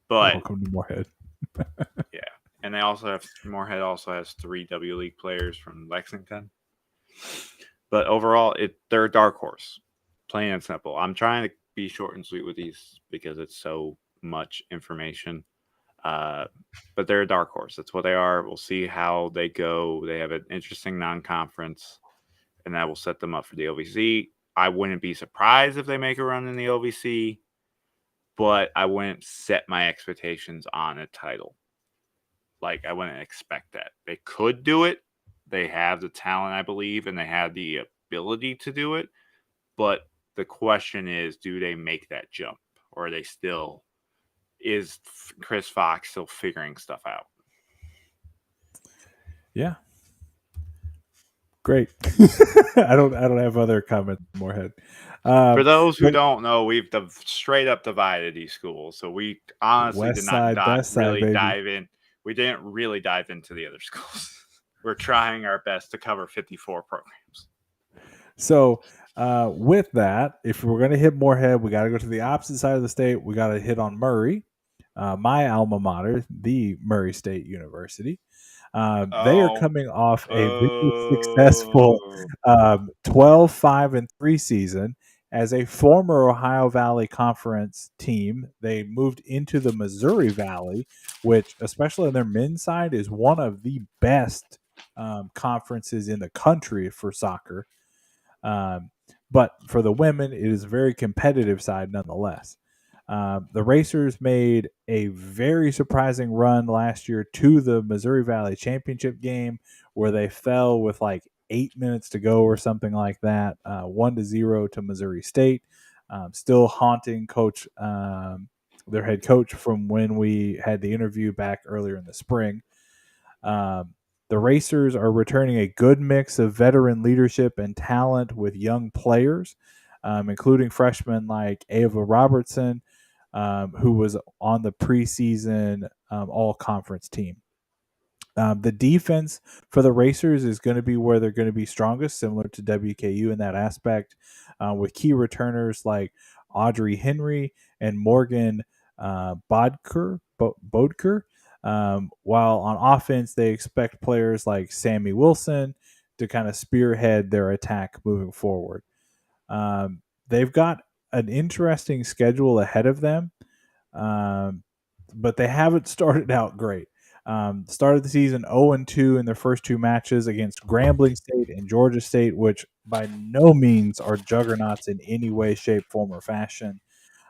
welcome to Moorhead. Yeah. And Moorhead also has 3 W League players from Lexington. But overall, they're a dark horse. Plain and simple. I'm trying to be short and sweet with these because it's so much information. But they're a dark horse. That's what they are. We'll see how they go. They have an interesting non-conference, and that will set them up for the OVC. I wouldn't be surprised if they make a run in the OVC, but I wouldn't set my expectations on a title. I wouldn't expect that. They could do it. They have the talent, I believe, and they have the ability to do it. But the question is, do they make that jump? Or is Chris Fox still figuring stuff out? Yeah. Great. I don't have other comments. Moorhead. For those who don't know, we've straight up divided these schools. So we honestly did not really dive in. We didn't really dive into the other schools. We're trying our best to cover 54 programs. So with that, if we're going to hit Moorhead, we got to go to the opposite side of the state. We got to hit on Murray. my alma mater, the Murray State University. They are Oh, coming off a very successful boo. 12-5-3 season. As a former Ohio Valley Conference team, they moved into the Missouri Valley, which, especially on their men's side, is one of the best conferences in the country for soccer. Um, but for the women, it is a very competitive side nonetheless. The Racers made a very surprising run last year to the Missouri Valley Championship game, where they fell with like 8 minutes to go or something like that, 1-0 to Missouri State. Still haunting their head coach from when we had the interview back earlier in the spring. Um, the Racers are returning a good mix of veteran leadership and talent with young players, including freshmen like Ava Robertson, who was on the preseason all conference team. The defense for the Racers is going to be where they're going to be strongest, similar to WKU in that aspect, with key returners like Audrey Henry and Morgan Bodker. While on offense, they expect players like Sammy Wilson to kind of spearhead their attack moving forward. They've got an interesting schedule ahead of them, um, but they haven't started out great. Started the season 0-2 in their first two matches against Grambling State and Georgia State, which by no means are juggernauts in any way, shape, form, or fashion.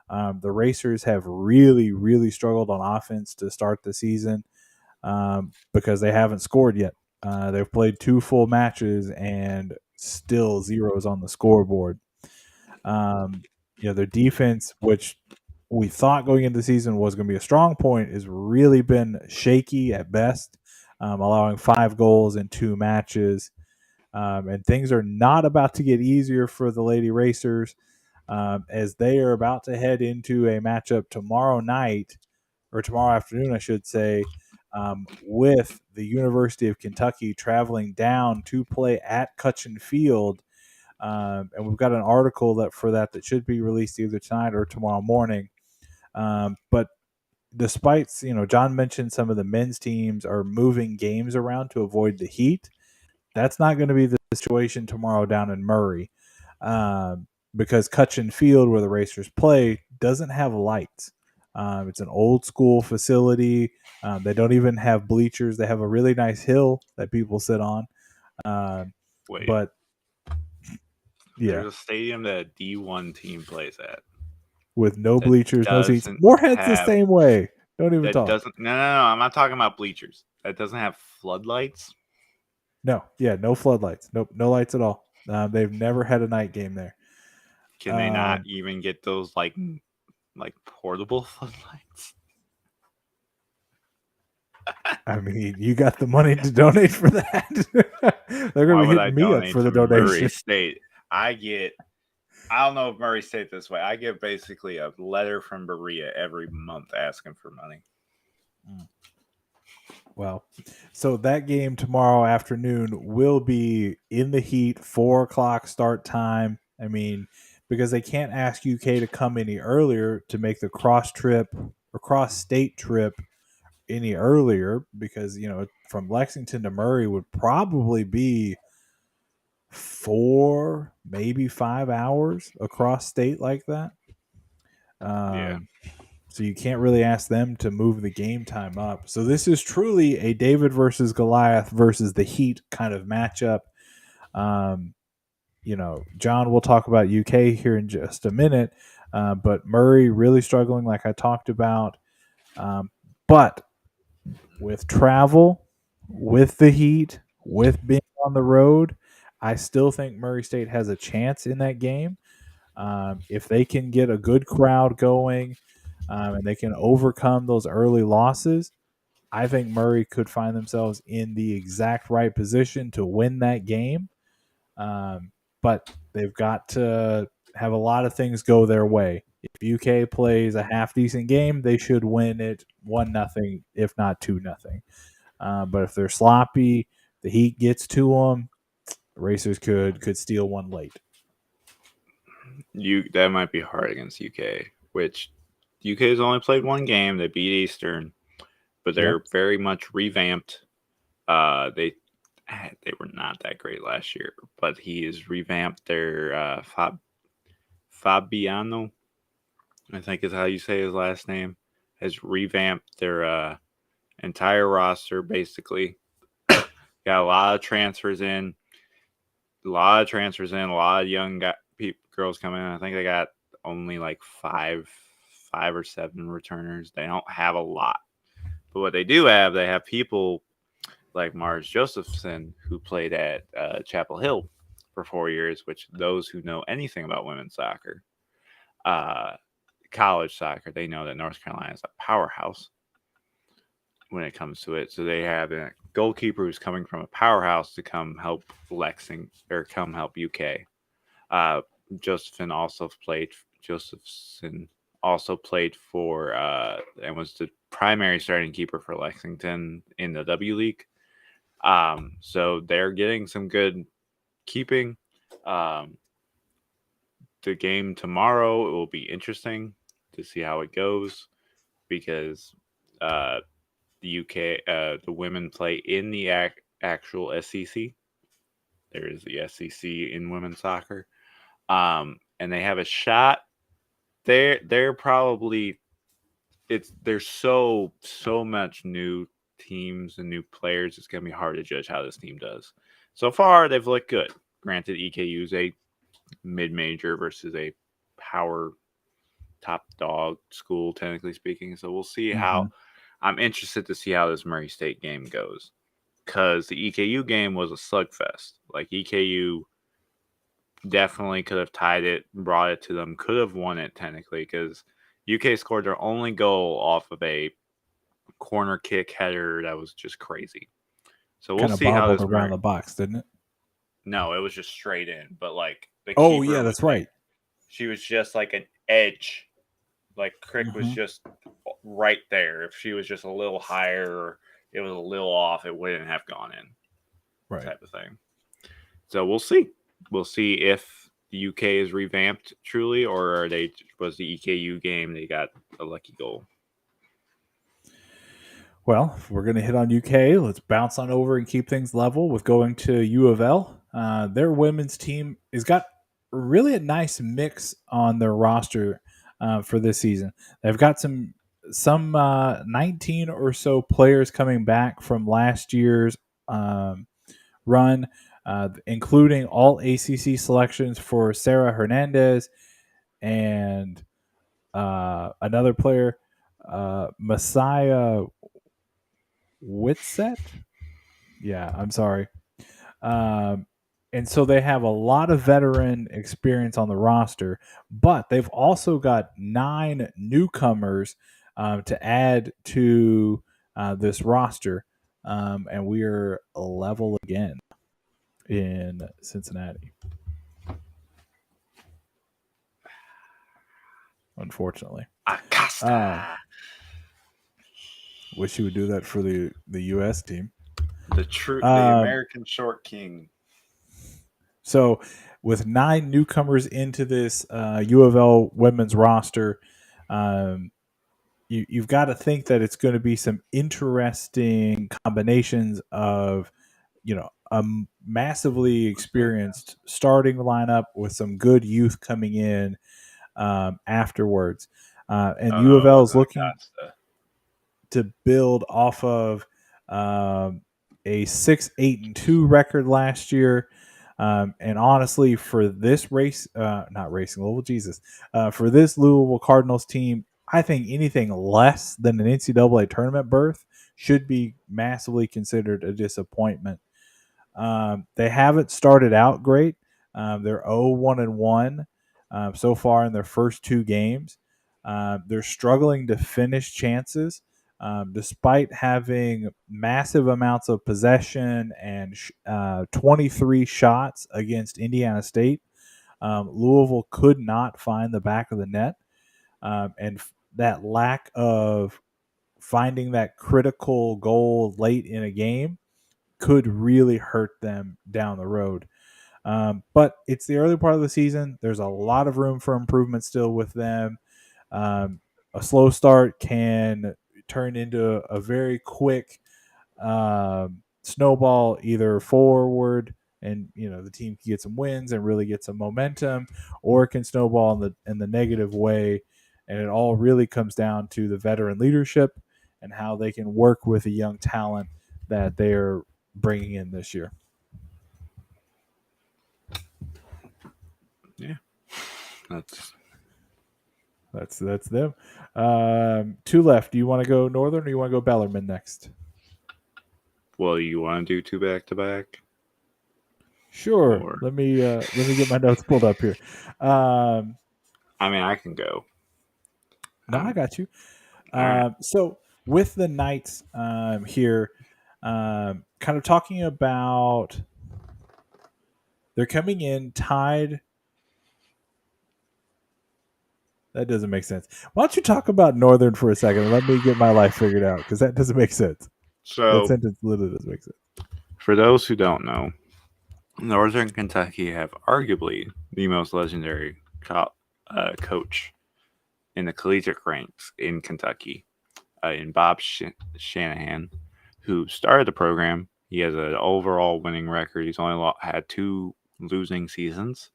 The Racers have really, really struggled on offense to start the season because they haven't scored yet. They've played two full matches and still zeros on the scoreboard. Um, their defense, which we thought going into the season was going to be a strong point, has really been shaky at best, allowing 5 goals in 2 matches. And things are not about to get easier for the Lady Racers, as they are about to head into a matchup tomorrow night, or tomorrow afternoon, I should say, with the University of Kentucky traveling down to play at Cutchin Field. And we've got an article that should be released either tonight or tomorrow morning. But despite, John mentioned some of the men's teams are moving games around to avoid the heat. That's not going to be the situation tomorrow down in Murray, because Cutchin Field, where the Racers play, doesn't have lights. It's an old school facility. They don't even have bleachers. They have a really nice hill that people sit on. Um, Wait, but yeah, there's a stadium that a D1 team plays at with no that bleachers, no seats. doesn't Moorhead's the have same way. Don't even that talk. doesn't no no no. I'm not talking about bleachers. That doesn't have floodlights. No, yeah, no floodlights. Nope, no lights at all. They've never had a night game there. Can they not Um, even get those like portable floodlights? I mean, you got the money to donate for that. They're going Why to be would I hitting me up donate for the to Murray donation. State? I don't know if Murray State this way. I get basically a letter from Berea every month asking for money. Well, so that game tomorrow afternoon will be in the heat, 4 o'clock start time. I mean, because they can't ask UK to come any earlier to make the cross state trip any earlier, because from Lexington to Murray would probably be 4, maybe 5 hours across state like that. Yeah. Um, so you can't really ask them to move the game time up. So this is truly a David versus Goliath versus the Heat kind of matchup. Um, John will talk about UK here in just a minute, but Murray really struggling, like I talked about. But with travel, with the heat, with being on the road, I still think Murray State has a chance in that game. If they can get a good crowd going, and they can overcome those early losses, I think Murray could find themselves in the exact right position to win that game. But they've got to have a lot of things go their way. If UK plays a half decent game, they should win it 1-0, if not 2-0. But if they're sloppy, the heat gets to them. The Racers could steal one late. That might be hard against UK, which UK's only played one game. They beat Eastern, but Yep. they're very much revamped. They were not that great last year, but he has revamped their Fabiano, I think is how you say his last name, has revamped their entire roster basically. Got a lot of transfers in, a lot of young girls coming in. I think they got only like five or seven returners. They don't have a lot, but what they do have, they have people like Mars Josephson, who played at Chapel Hill for 4 years, which those who know anything about women's soccer, uh, college soccer, they know that North Carolina is a powerhouse when it comes to it. So they have a goalkeeper who's coming from a powerhouse to come help Lexington or come help UK. Uh, Josephson also played. Josephson also played for and was the primary starting keeper for Lexington in the W League. So they're getting some good keeping. Um, the game tomorrow, it will be interesting to see how it goes because uh, the UK, the women play in the actual SEC. There is the SEC in women's soccer, and they have a shot. They're probably there's so much new teams and new players. It's gonna be hard to judge how this team does. So far, they've looked good. Granted, EKU is a mid-major versus a power top dog school, technically speaking. So we'll see how. Mm-hmm. I'm interested to see how this Murray State game goes because the EKU game was a slugfest. Like EKU definitely could have tied it, brought it to them, could have won it technically because UK scored their only goal off of a corner kick header that was just crazy. So we'll Kind of see how bobbled this around the box, didn't it? No, it was just straight in, but like the Oh keeper yeah, was that's like right. she was just like an edge. Like Crick was Mm-hmm. just right there. If she was just a little higher or it was a little off, it wouldn't have gone in. Right. Type of thing. So we'll see. We'll see if the UK is revamped truly, or are they was the EKU game they got a lucky goal. Well, if we're going to hit on UK, let's bounce on over and keep things level with going to U of L. Their women's team has got really a nice mix on their roster for this season. They've got some 19 or so players coming back from last year's run, including all ACC selections for Sarah Hernandez and another player, Messiah Witset. Yeah, I'm sorry. Um, and so they have a lot of veteran experience on the roster, but they've also got 9 newcomers to add to this roster. And we are level again in Cincinnati, unfortunately. Acosta, Wish you would do that for the U.S. team. the Um, American short king. So, with 9 newcomers into this U of L women's roster, um, you've got to think that it's going to be some interesting combinations of, a massively experienced starting lineup with some good youth coming in afterwards. And U Oh, of it L was is looking Acosta. to build off of um, a 6-8-2 record last year. And honestly, for this not racing Louisville, Jesus, for this Louisville Cardinals team, I think anything less than an NCAA tournament berth should be massively considered a disappointment. They haven't started out great. They're 0-1-1 so far in their first 2 games. They're struggling to finish chances, despite having massive amounts of possession and 23 shots against Indiana State. Louisville could not find the back of the net, and that lack of finding that critical goal late in a game could really hurt them down the road. But it's the early part of the season. There's a lot of room for improvement still with them. Um, a slow start can turn into a very quick snowball either forward and the team can get some wins and really get some momentum, or it can snowball in the negative way, and it all really comes down to the veteran leadership and how they can work with the young talent that they are bringing in this year. Yeah, that's That's them. Two left. Do you want to go Northern or you want to go Bellarmine next? well. You want to do two back to back, Sure. or Let me get my notes pulled up here. Um, I mean, I can go. no, I got you. All right. So with the Knights here, kind of talking about they're coming in tied. That doesn't make sense. Why don't you talk about Northern for a second and let me get my life figured out, because that doesn't make sense. That So, sentence literally doesn't make sense. for those who don't know, Northern Kentucky have arguably the most legendary coach in the collegiate ranks in Kentucky, in Bob Shanahan, who started the program. He has an overall winning record. He's only had two losing seasons.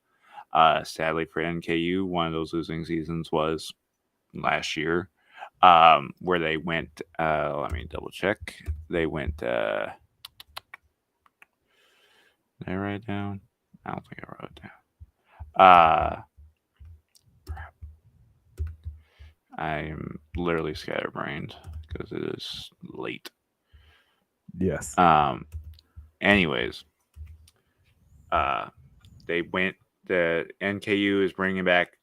Sadly for NKU, one of those losing seasons was last year, where they went. Let me double check. They went. Did I write it down? I don't think I wrote it down. I'm literally scatterbrained because it is late. Yes. Anyways, they went. The NKU is bringing back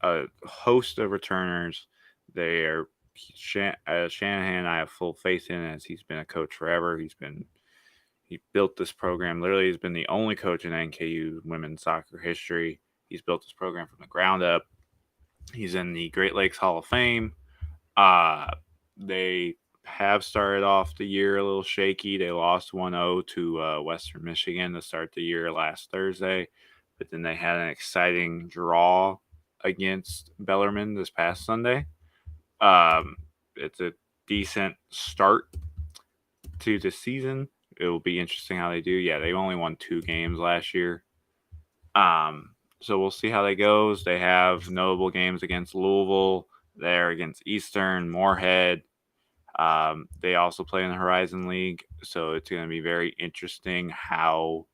a host of returners. They are Shanahan. I have full faith in, as he's been a coach forever. He built this program. Literally, he's been the only coach in NKU women's soccer history. He's built this program from the ground up. He's in the Great Lakes Hall of Fame. They have started off the year a little shaky. They lost 1-0 to Western Michigan to start the year last Thursday, but then they had an exciting draw against Bellarmine this past Sunday. It's a decent start to the season. It will be interesting how they do. Yeah, they only won 2 games last year. So we'll see how that goes. They have notable games against Louisville. They're against Eastern, Moorhead. They also play in the Horizon League, so it's going to be very interesting how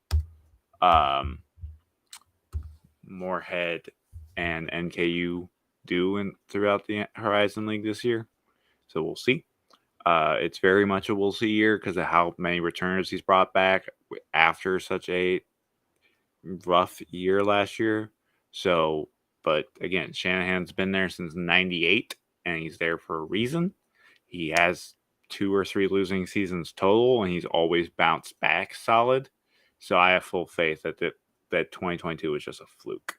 Moorhead and NKU do throughout the Horizon League this year. So we'll see. It's very much a we'll see year because of how many returners he's brought back after such a rough year last year. So, but again, Shanahan's been there since '98, and he's there for a reason. He has 2 or 3 losing seasons total, and he's always bounced back solid. So I have full faith that 2022 was just a fluke.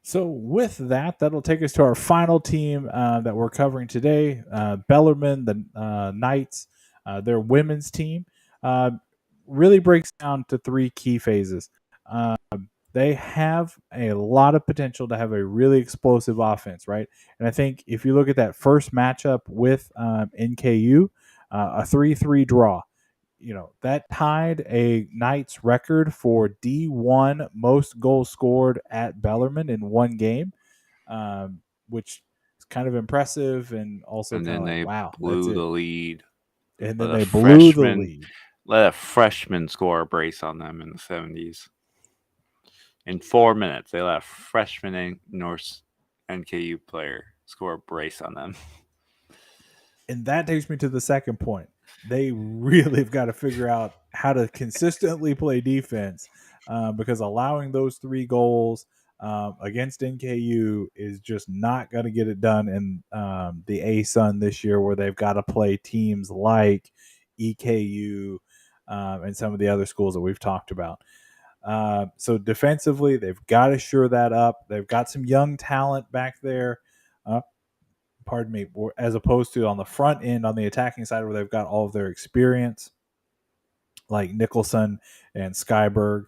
So with that, that'll take us to our final team that we're covering today. Bellarmine, the Knights, their women's team, really breaks down to 3 key phases. They have a lot of potential to have a really explosive offense, right? And I think if you look at that first matchup with NKU, a 3-3 draw, that tied a Knights record for D1 most goals scored at Bellarmine in one game, which is kind of impressive and also And kind of then like, they wow, that's blew the it. lead. And then Let a they blew the freshman lead. let a freshman score a brace on them in the 70s. In 4 minutes, they let a freshman North NKU player score a brace on them. And that takes me to the second point. They really have got to figure out how to consistently play defense, because allowing those 3 goals against NKU is just not going to get it done in the ASUN this year, where they've got to play teams like EKU and some of the other schools that we've talked about. So defensively, they've got to shore that up. They've got some young talent back there. Pardon me, as opposed to on the front end, on the attacking side, where they've got all of their experience, like Nicholson and Skyberg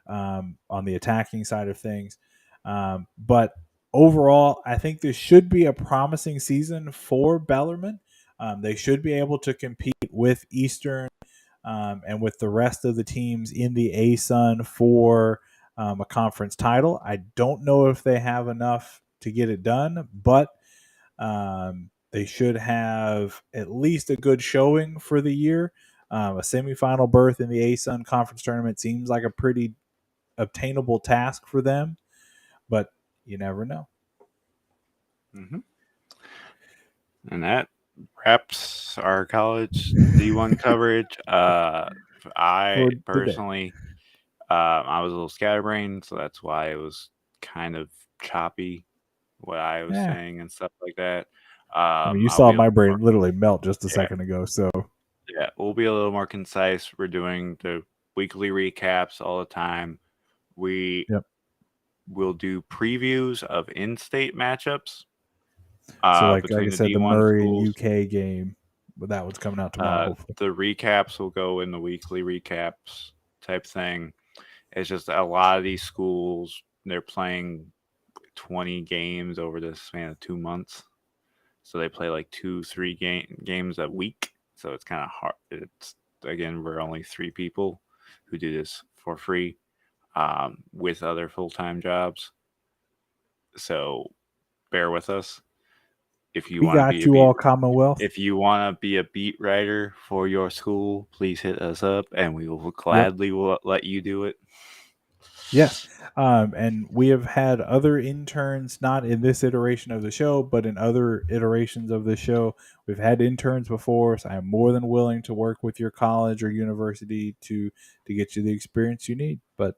on the attacking side of things. But overall, I think this should be a promising season for Bellarmine. They should be able to compete with Eastern and with the rest of the teams in the ASUN for a conference title. I don't know if they have enough to get it done, but they should have at least a good showing for the year. A semifinal berth in the ASUN conference tournament seems like a pretty obtainable task for them, but you never know. Mm-hmm. And that wraps our college D1 coverage. I For today. personally, I was a little scatterbrained, so that's why it was kind of choppy what I was Yeah. saying and stuff like that. I mean, you I'll saw be a my little brain more, literally melt just a yeah, second ago. So, yeah, we'll be a little more concise. We're doing the weekly recaps all the time. We yep. will do previews of in-state matchups So, like I between the said, the D1 Murray and schools. UK game, but that one's coming out tomorrow, hopefully. The recaps will go in the weekly recaps type thing. It's just a lot of these schools, they're playing 20 games over the span of 2 months. So they play like 2, 3 games a week. So it's kind of hard. It's, again, we're only 3 people who do this for free with other full time jobs. So bear with us. If you We want to got be a you beat all, Commonwealth. If you want to be a beat writer for your school, please hit us up and we will Yep. gladly let you do it. Yes. And we have had other interns, not in this iteration of the show, but in other iterations of the show. We've had interns before, so I'm more than willing to work with your college or university to get you the experience you need. But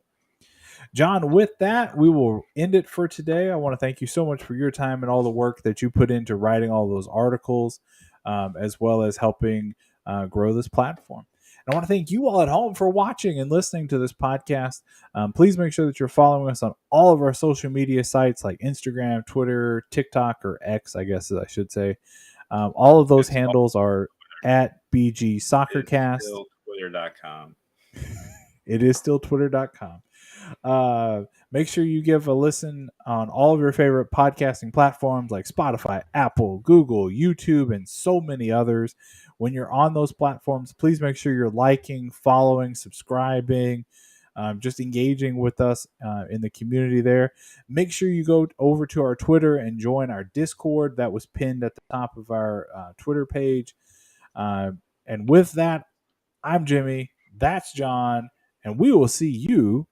John, with that, we will end it for today. I want to thank you so much for your time and all the work that you put into writing all those articles, as well as helping grow this platform. And I want to thank you all at home for watching and listening to this podcast. Please make sure that you're following us on all of our social media sites like Instagram, Twitter, TikTok, or X, I guess I should say. All of those It's handles are at BG Soccercast. still Twitter.com. It is still Twitter.com. Make sure you give a listen on all of your favorite podcasting platforms like Spotify, Apple, Google, YouTube, and so many others. When you're on those platforms, please make sure you're liking, following, subscribing, just engaging with us in the community there. Make sure you go over to our Twitter and join our Discord that was pinned at the top of our Twitter page. And with that, I'm Jimmy. That's John. And we will see you